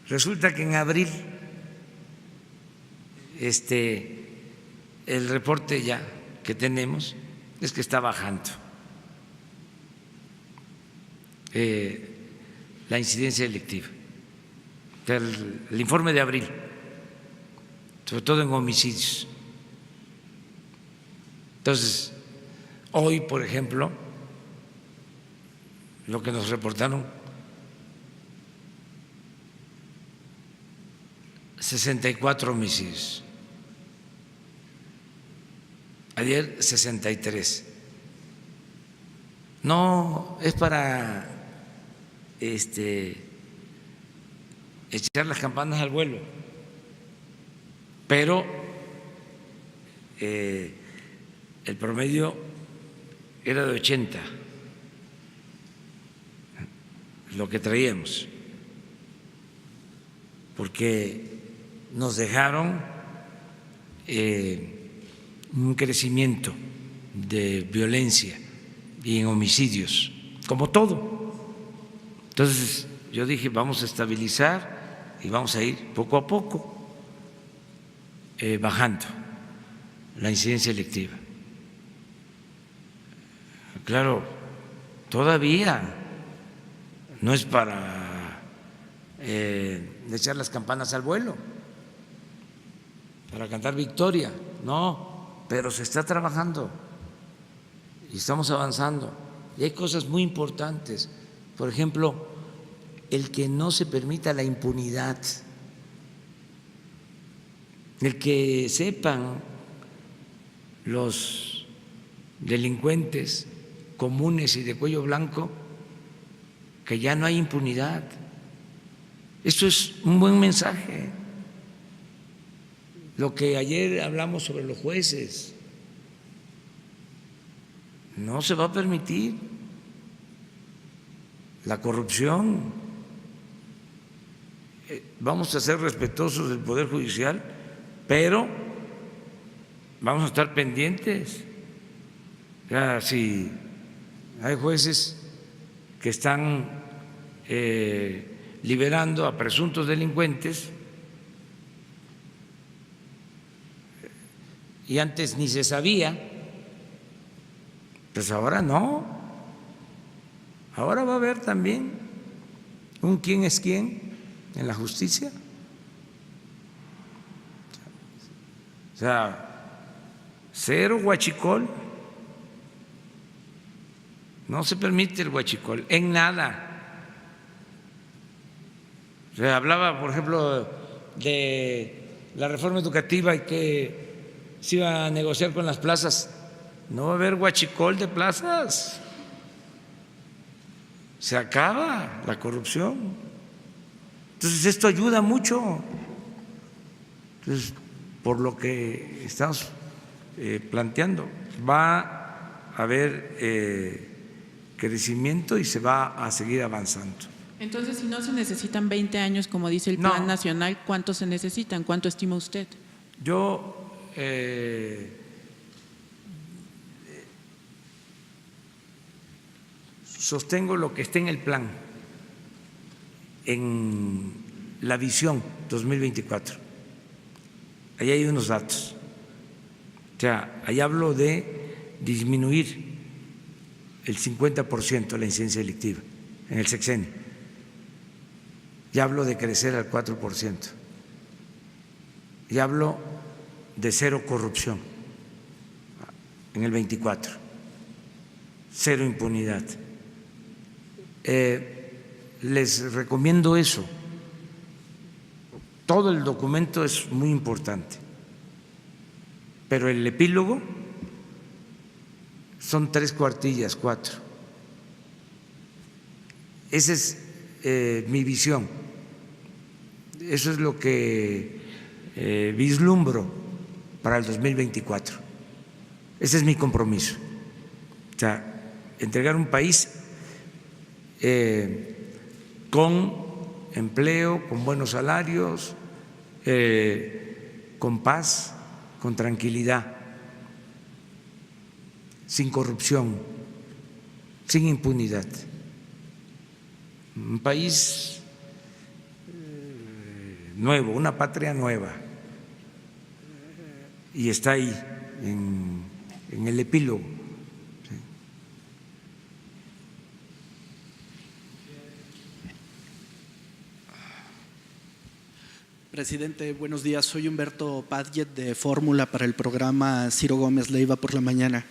Resulta que en abril el reporte ya que tenemos es que está bajando la incidencia delictiva. El informe de abril, sobre todo en homicidios. Entonces, hoy, por ejemplo, lo que nos reportaron, 64 homicidios. Ayer 63. No es para echar las campanas al vuelo, pero el promedio era de 80, lo que traíamos, porque nos dejaron un crecimiento de violencia y en homicidios, como todo. Entonces yo dije, vamos a estabilizar y vamos a ir poco a poco bajando la incidencia delictiva. Claro, todavía no es para echar las campanas al vuelo, para cantar victoria, no, pero se está trabajando y estamos avanzando. Y hay cosas muy importantes, por ejemplo, el que no se permita la impunidad, el que sepan los delincuentes comunes y de cuello blanco que ya no hay impunidad. Esto es un buen mensaje. Lo que ayer hablamos sobre los jueces, no se va a permitir la corrupción. Vamos a ser respetuosos del Poder Judicial, pero vamos a estar pendientes. Ya, si hay jueces que están liberando a presuntos delincuentes y antes ni se sabía, pues ahora no. Ahora va a haber también un quién es quién en la justicia. O sea, cero huachicol. No se permite el huachicol en nada. Se hablaba, por ejemplo, de la reforma educativa y que se iba a negociar con las plazas. No va a haber huachicol de plazas. Se acaba la corrupción. Entonces esto ayuda mucho. Entonces, por lo que estamos planteando, va a haber crecimiento y se va a seguir avanzando. Entonces, si no se necesitan 20 años, como dice el Plan Nacional, ¿cuántos se necesitan? ¿Cuánto estima usted? Yo sostengo lo que está en el plan, en la visión 2024. Ahí hay unos datos. O sea, ahí hablo de disminuir el 50% la incidencia delictiva en el sexenio. Ya hablo de crecer al 4%. Ya hablo de cero corrupción en el 24, cero impunidad. Les recomiendo eso. Todo el documento es muy importante, pero el epílogo son 3 cuartillas, 4. Esa es mi visión. Eso es lo que vislumbro para el 2024. Ese es mi compromiso. O sea, entregar un país con empleo, con buenos salarios, con paz, con tranquilidad, sin corrupción, sin impunidad. Un país nuevo, una patria nueva. Y está ahí, en el epílogo. Presidente, buenos días. Soy Humberto Padgett de Fórmula para el programa Ciro Gómez Leiva por la mañana.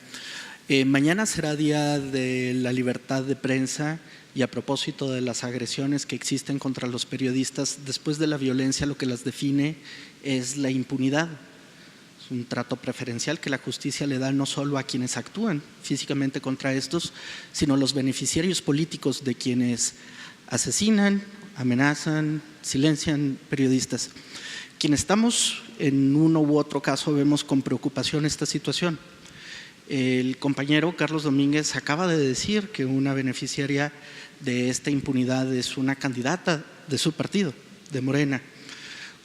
Mañana será Día de la Libertad de Prensa y a propósito de las agresiones que existen contra los periodistas, después de la violencia lo que las define es la impunidad. Es un trato preferencial que la justicia le da no solo a quienes actúan físicamente contra estos, sino a los beneficiarios políticos de quienes asesinan, amenazan, silencian periodistas. Quienes estamos en uno u otro caso vemos con preocupación esta situación. El compañero Carlos Domínguez acaba de decir que una beneficiaria de esta impunidad es una candidata de su partido, de Morena.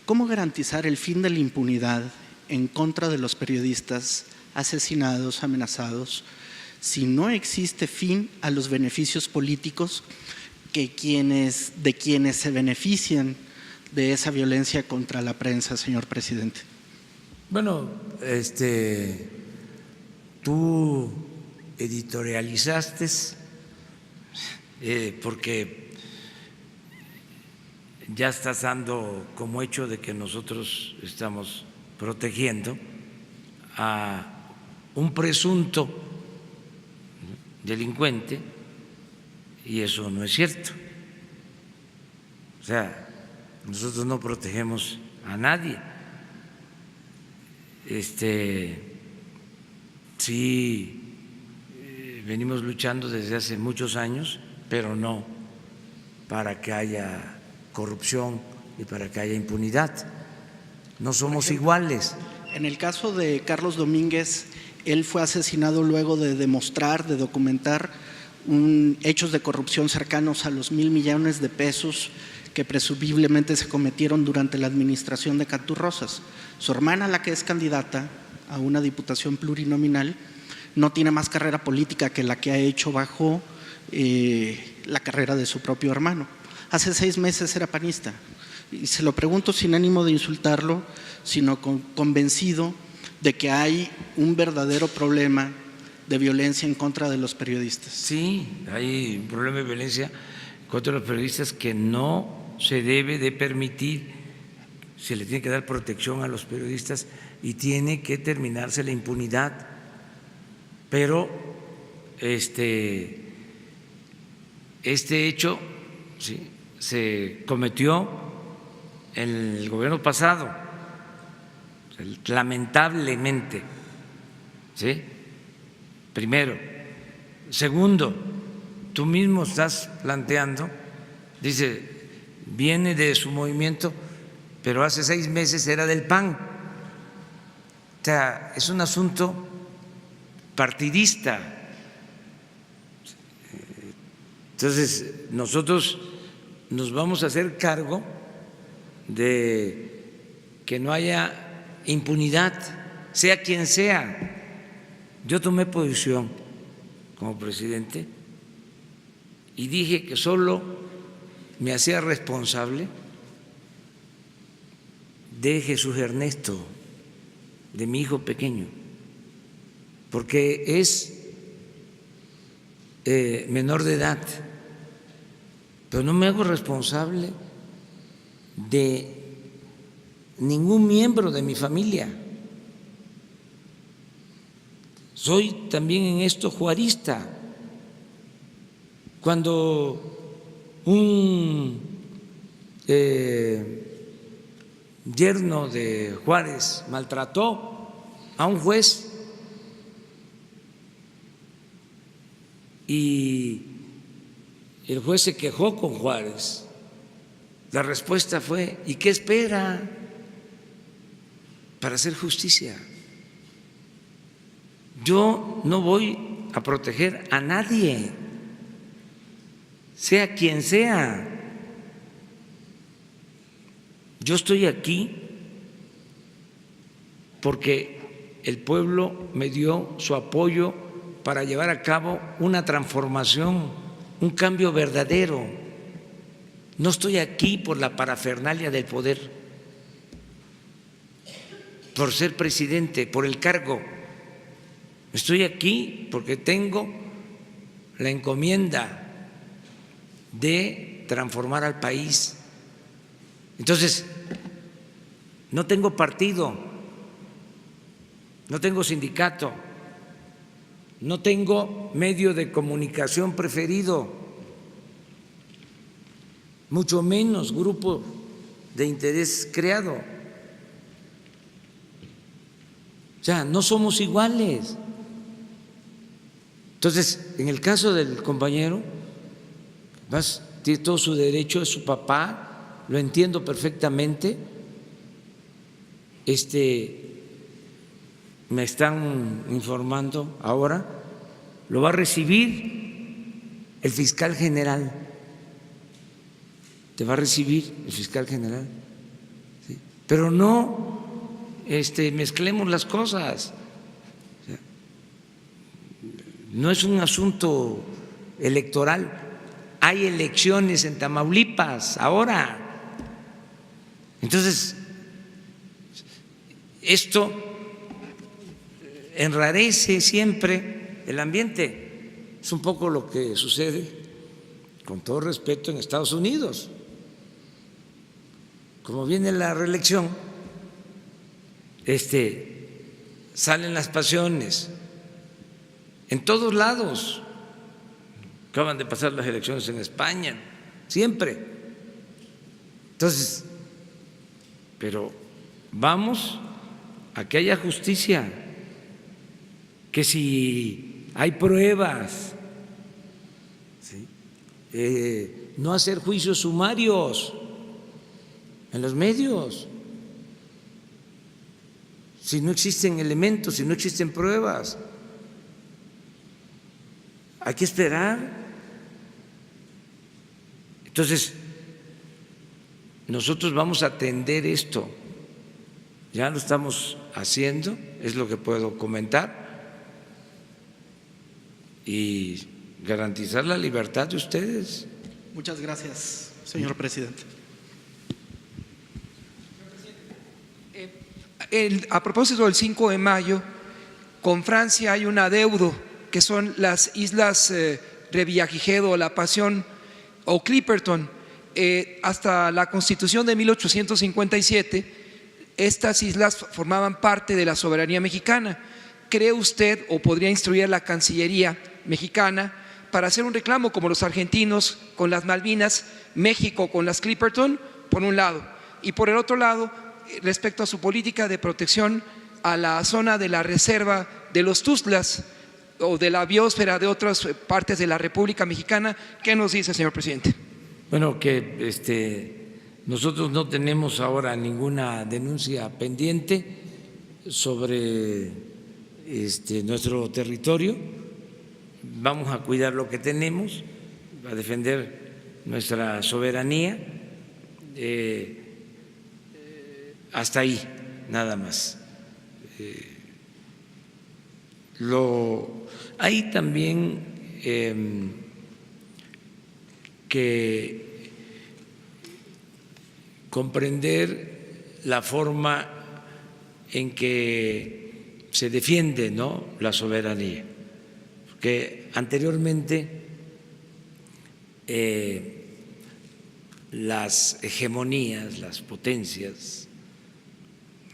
¿Cómo garantizar el fin de la impunidad en contra de los periodistas asesinados, amenazados, si no existe fin a los beneficios políticos de quienes se benefician de esa violencia contra la prensa, señor presidente? Bueno, tú editorializaste porque ya estás dando como hecho de que nosotros estamos protegiendo a un presunto delincuente y eso no es cierto. O sea, nosotros no protegemos a nadie. Sí, venimos luchando desde hace muchos años, pero no para que haya corrupción y para que haya impunidad. No somos iguales. En el caso de Carlos Domínguez, él fue asesinado luego de demostrar, de documentar hechos de corrupción cercanos a los 1,000 millones de pesos que presumiblemente se cometieron durante la administración de Cantú Rosas. Su hermana, la que es candidata a una diputación plurinominal, no tiene más carrera política que la que ha hecho bajo la carrera de su propio hermano. Hace 6 meses era panista. Y se lo pregunto sin ánimo de insultarlo, sino convencido de que hay un verdadero problema de violencia en contra de los periodistas. Sí, hay un problema de violencia contra los periodistas que no se debe de permitir. Se le tiene que dar protección a los periodistas y tiene que terminarse la impunidad. Pero este hecho ¿sí? se cometió en el gobierno pasado, lamentablemente, ¿sí? Primero. Segundo, tú mismo estás planteando, dice, viene de su movimiento, pero hace 6 meses era del PAN. O sea, es un asunto partidista. Entonces, nosotros nos vamos a hacer cargo de que no haya impunidad, sea quien sea. Yo tomé posición como presidente y dije que solo me hacía responsable de Jesús Ernesto, de mi hijo pequeño, porque es menor de edad, pero no me hago responsable de ningún miembro de mi familia. Soy también en esto juarista. Cuando un yerno de Juárez maltrató a un juez y el juez se quejó con Juárez, la respuesta fue: ¿y qué espera para hacer justicia? Yo no voy a proteger a nadie, sea quien sea. Yo estoy aquí porque el pueblo me dio su apoyo para llevar a cabo una transformación, un cambio verdadero. No estoy aquí por la parafernalia del poder, por ser presidente, por el cargo. Estoy aquí porque tengo la encomienda de transformar al país. Entonces, no tengo partido, no tengo sindicato, no tengo medio de comunicación preferido, mucho menos grupo de interés creado. O sea, no somos iguales. Entonces, en el caso del compañero, tiene todo su derecho, es su papá, lo entiendo perfectamente. Me están informando ahora, lo va a recibir el fiscal general. Te va a recibir el fiscal general, ¿sí? Pero no mezclemos las cosas. O sea, no es un asunto electoral. Hay elecciones en Tamaulipas ahora. Entonces, esto enrarece siempre el ambiente. Es un poco lo que sucede, con todo respeto, en Estados Unidos. Como viene la reelección, salen las pasiones en todos lados. Acaban de pasar las elecciones en España, siempre. Entonces, pero vamos a que haya justicia, que si hay pruebas, ¿sí? No hacer juicios sumarios en los medios, si no existen elementos, si no existen pruebas. Hay que esperar. Entonces, nosotros vamos a atender esto, ya lo estamos haciendo, es lo que puedo comentar, y garantizar la libertad de ustedes. Muchas gracias, señor presidente. A propósito del 5 de mayo, con Francia hay un adeudo que son las islas Revillagigedo, La Pasión o Clipperton. Hasta la Constitución de 1857, estas islas formaban parte de la soberanía mexicana. ¿Cree usted o podría instruir a la Cancillería mexicana para hacer un reclamo como los argentinos con las Malvinas, México con las Clipperton, por un lado, y por el otro lado, respecto a su política de protección a la zona de la reserva de los Tuxtlas o de la biosfera de otras partes de la República Mexicana? ¿Qué nos dice, señor presidente? Bueno, que nosotros no tenemos ahora ninguna denuncia pendiente sobre nuestro territorio. Vamos a cuidar lo que tenemos, a defender nuestra soberanía, hasta ahí, nada más. Hay también que comprender la forma en que se defiende, ¿no?, la soberanía, porque anteriormente las hegemonías, las potencias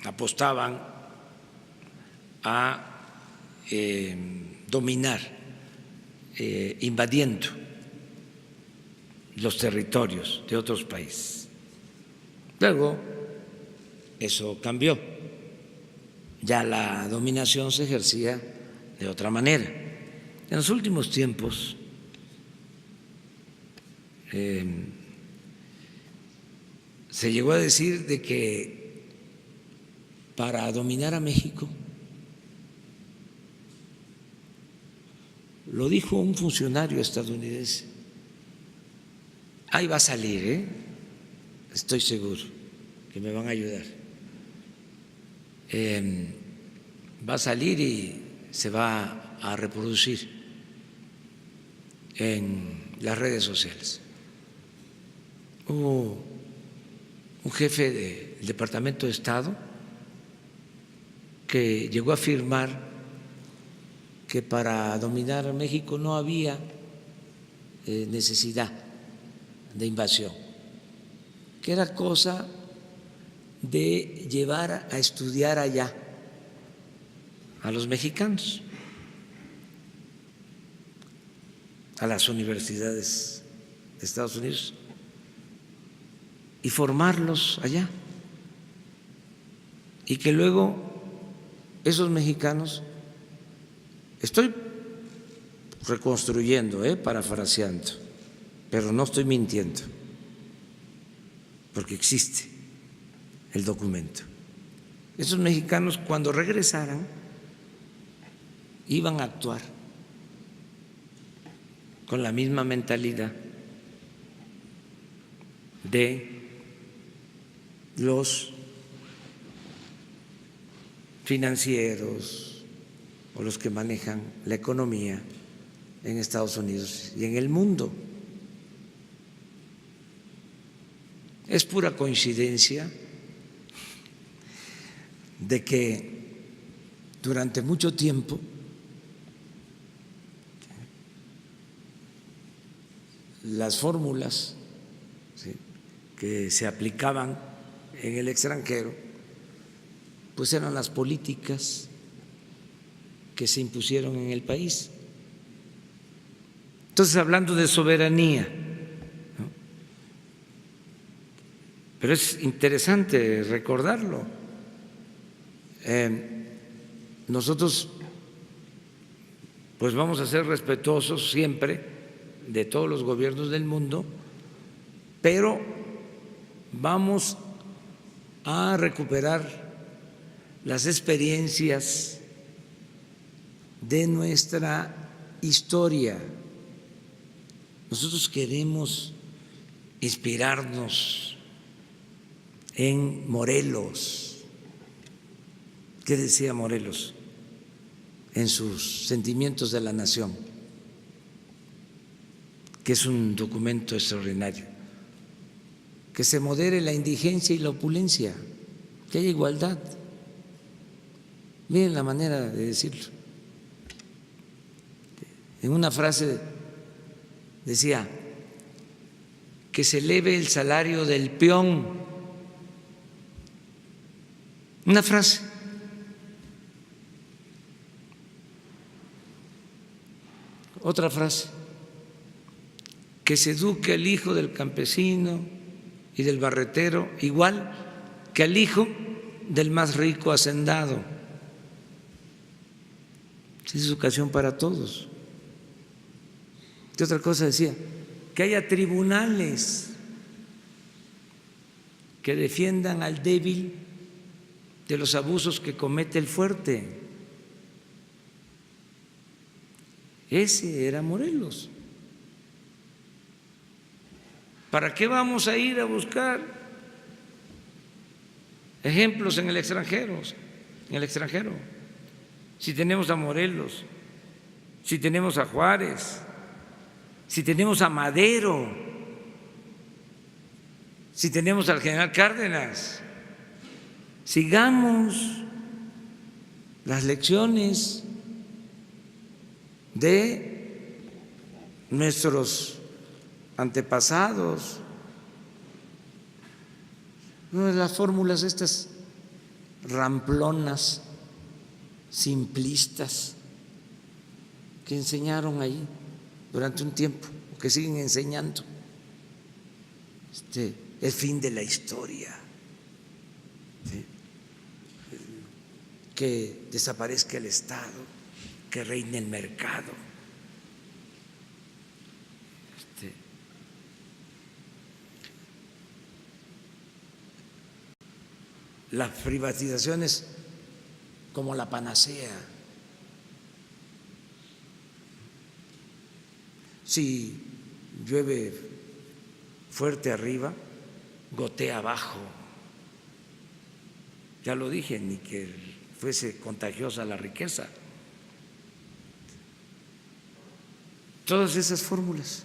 apostaban a dominar, invadiendo los territorios de otros países. Luego eso cambió, ya la dominación se ejercía de otra manera. En los últimos tiempos se llegó a decir de que para dominar a México, lo dijo un funcionario estadounidense, ahí va a salir, estoy seguro que me van a ayudar, va a salir y se va a reproducir en las redes sociales. Hubo un jefe del Departamento de Estado que llegó a afirmar que para dominar a México no había necesidad de invasión, que era cosa de llevar a estudiar allá a los mexicanos, a las universidades de Estados Unidos, y formarlos allá, y que luego esos mexicanos, estoy reconstruyendo, parafraseando, pero no estoy mintiendo, porque existe el documento. Esos mexicanos, cuando regresaran, iban a actuar con la misma mentalidad de los financieros o los que manejan la economía en Estados Unidos y en el mundo. Es pura coincidencia de que durante mucho tiempo las fórmulas, ¿sí?, que se aplicaban en el extranjero, pues eran las políticas que se impusieron en el país. Entonces, hablando de soberanía, ¿no?, pero es interesante recordarlo. Nosotros pues vamos a ser respetuosos siempre de todos los gobiernos del mundo, pero vamos a recuperar las experiencias de nuestra historia. Nosotros queremos inspirarnos en Morelos. ¿Qué decía Morelos en sus Sentimientos de la Nación? Que es un documento extraordinario. Que se modere la indigencia y la opulencia, que haya igualdad. Miren la manera de decirlo. En una frase decía que se eleve el salario del peón. Una frase. Otra frase, que se eduque al hijo del campesino y del barretero igual que al hijo del más rico hacendado. Es educación para todos. ¿Qué otra cosa decía? Que haya tribunales que defiendan al débil de los abusos que comete el fuerte. Ese era Morelos. ¿Para qué vamos a ir a buscar ejemplos en el extranjero? Si tenemos a Morelos, si tenemos a Juárez, si tenemos a Madero, si tenemos al general Cárdenas. Sigamos las lecciones de nuestros antepasados. No, las fórmulas estas ramplonas, simplistas, que enseñaron ahí durante un tiempo, que siguen enseñando. El fin de la historia, ¿sí? Que desaparezca el Estado, que reine el mercado. Las privatizaciones como la panacea. Si llueve fuerte arriba, gotea abajo. Ya lo dije, ni que fuese contagiosa la riqueza. Todas esas fórmulas,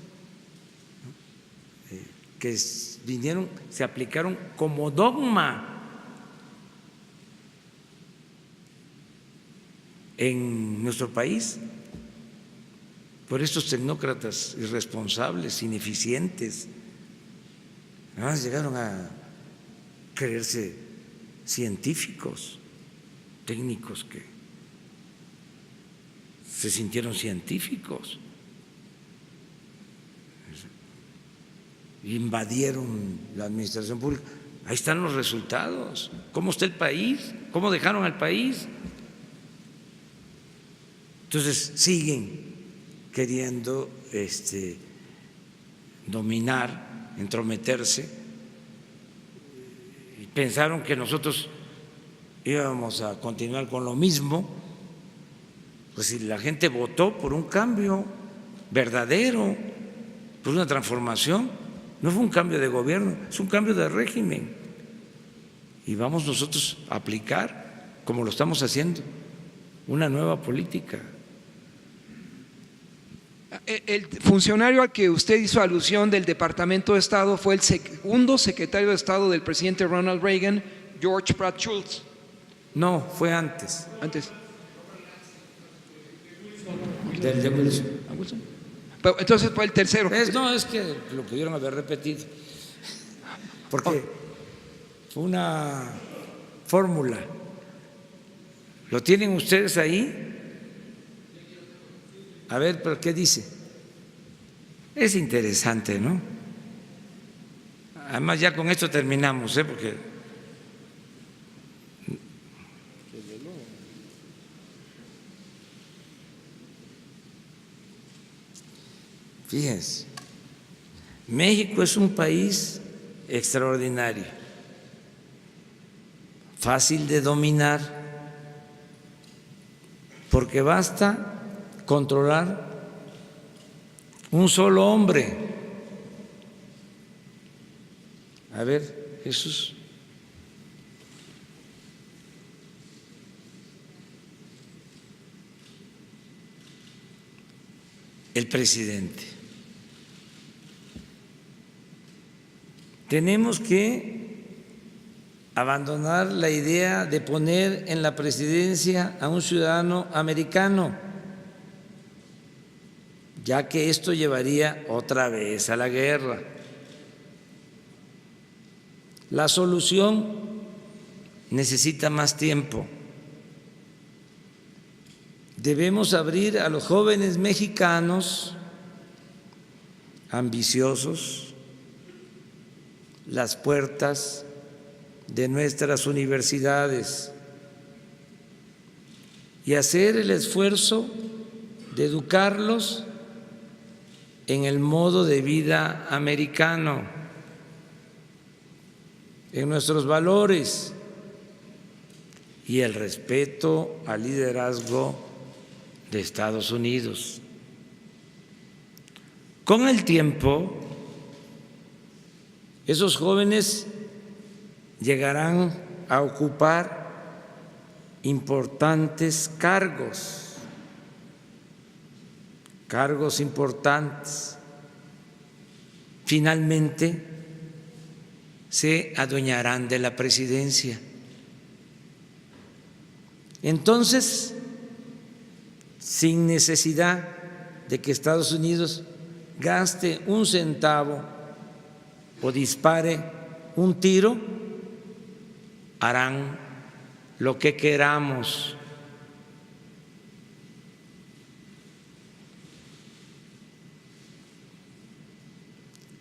¿no?, que vinieron, se aplicaron como dogma en nuestro país por estos tecnócratas irresponsables, ineficientes. Además llegaron a creerse científicos, técnicos que se sintieron científicos, invadieron la administración pública. Ahí están los resultados. ¿Cómo está el país? ¿Cómo dejaron al país? Entonces siguen queriendo dominar, entrometerse, y pensaron que nosotros íbamos a continuar con lo mismo. Pues si la gente votó por un cambio verdadero, por una transformación, no fue un cambio de gobierno, es un cambio de régimen, y vamos nosotros a aplicar, como lo estamos haciendo, una nueva política. El funcionario al que usted hizo alusión del Departamento de Estado fue el segundo secretario de Estado del presidente Ronald Reagan, George Pratt Schultz. No, fue antes. Antes. Del de Wilson. Pero entonces fue el tercero. No, es que lo pudieron haber repetido, porque fue una fórmula. ¿Lo tienen ustedes ahí? A ver, ¿pero qué dice? Es interesante, ¿no? Además ya con esto terminamos, porque fíjense, México es un país extraordinario, fácil de dominar, porque basta controlar un solo hombre. A ver, Jesús. El presidente. Tenemos que abandonar la idea de poner en la presidencia a un ciudadano americano, ya que esto llevaría otra vez a la guerra. La solución necesita más tiempo. Debemos abrir a los jóvenes mexicanos ambiciosos las puertas de nuestras universidades y hacer el esfuerzo de educarlos en el modo de vida americano, en nuestros valores y el respeto al liderazgo de Estados Unidos. Con el tiempo Esos jóvenes llegarán a ocupar importantes cargos importantes. Finalmente se adueñarán de la presidencia. Entonces, sin necesidad de que Estados Unidos gaste un centavo o dispare un tiro, harán lo que queramos.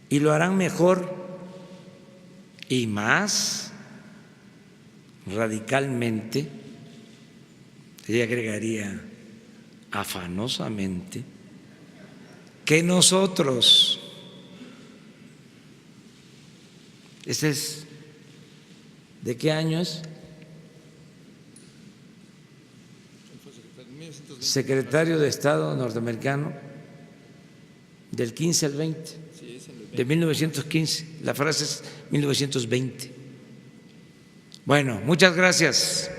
Y lo harán mejor y más radicalmente, y agregaría afanosamente, que nosotros. ¿Este es de qué año es? Secretario de Estado norteamericano del 15 al 20, de 1915. La frase es 1920. Bueno, muchas gracias.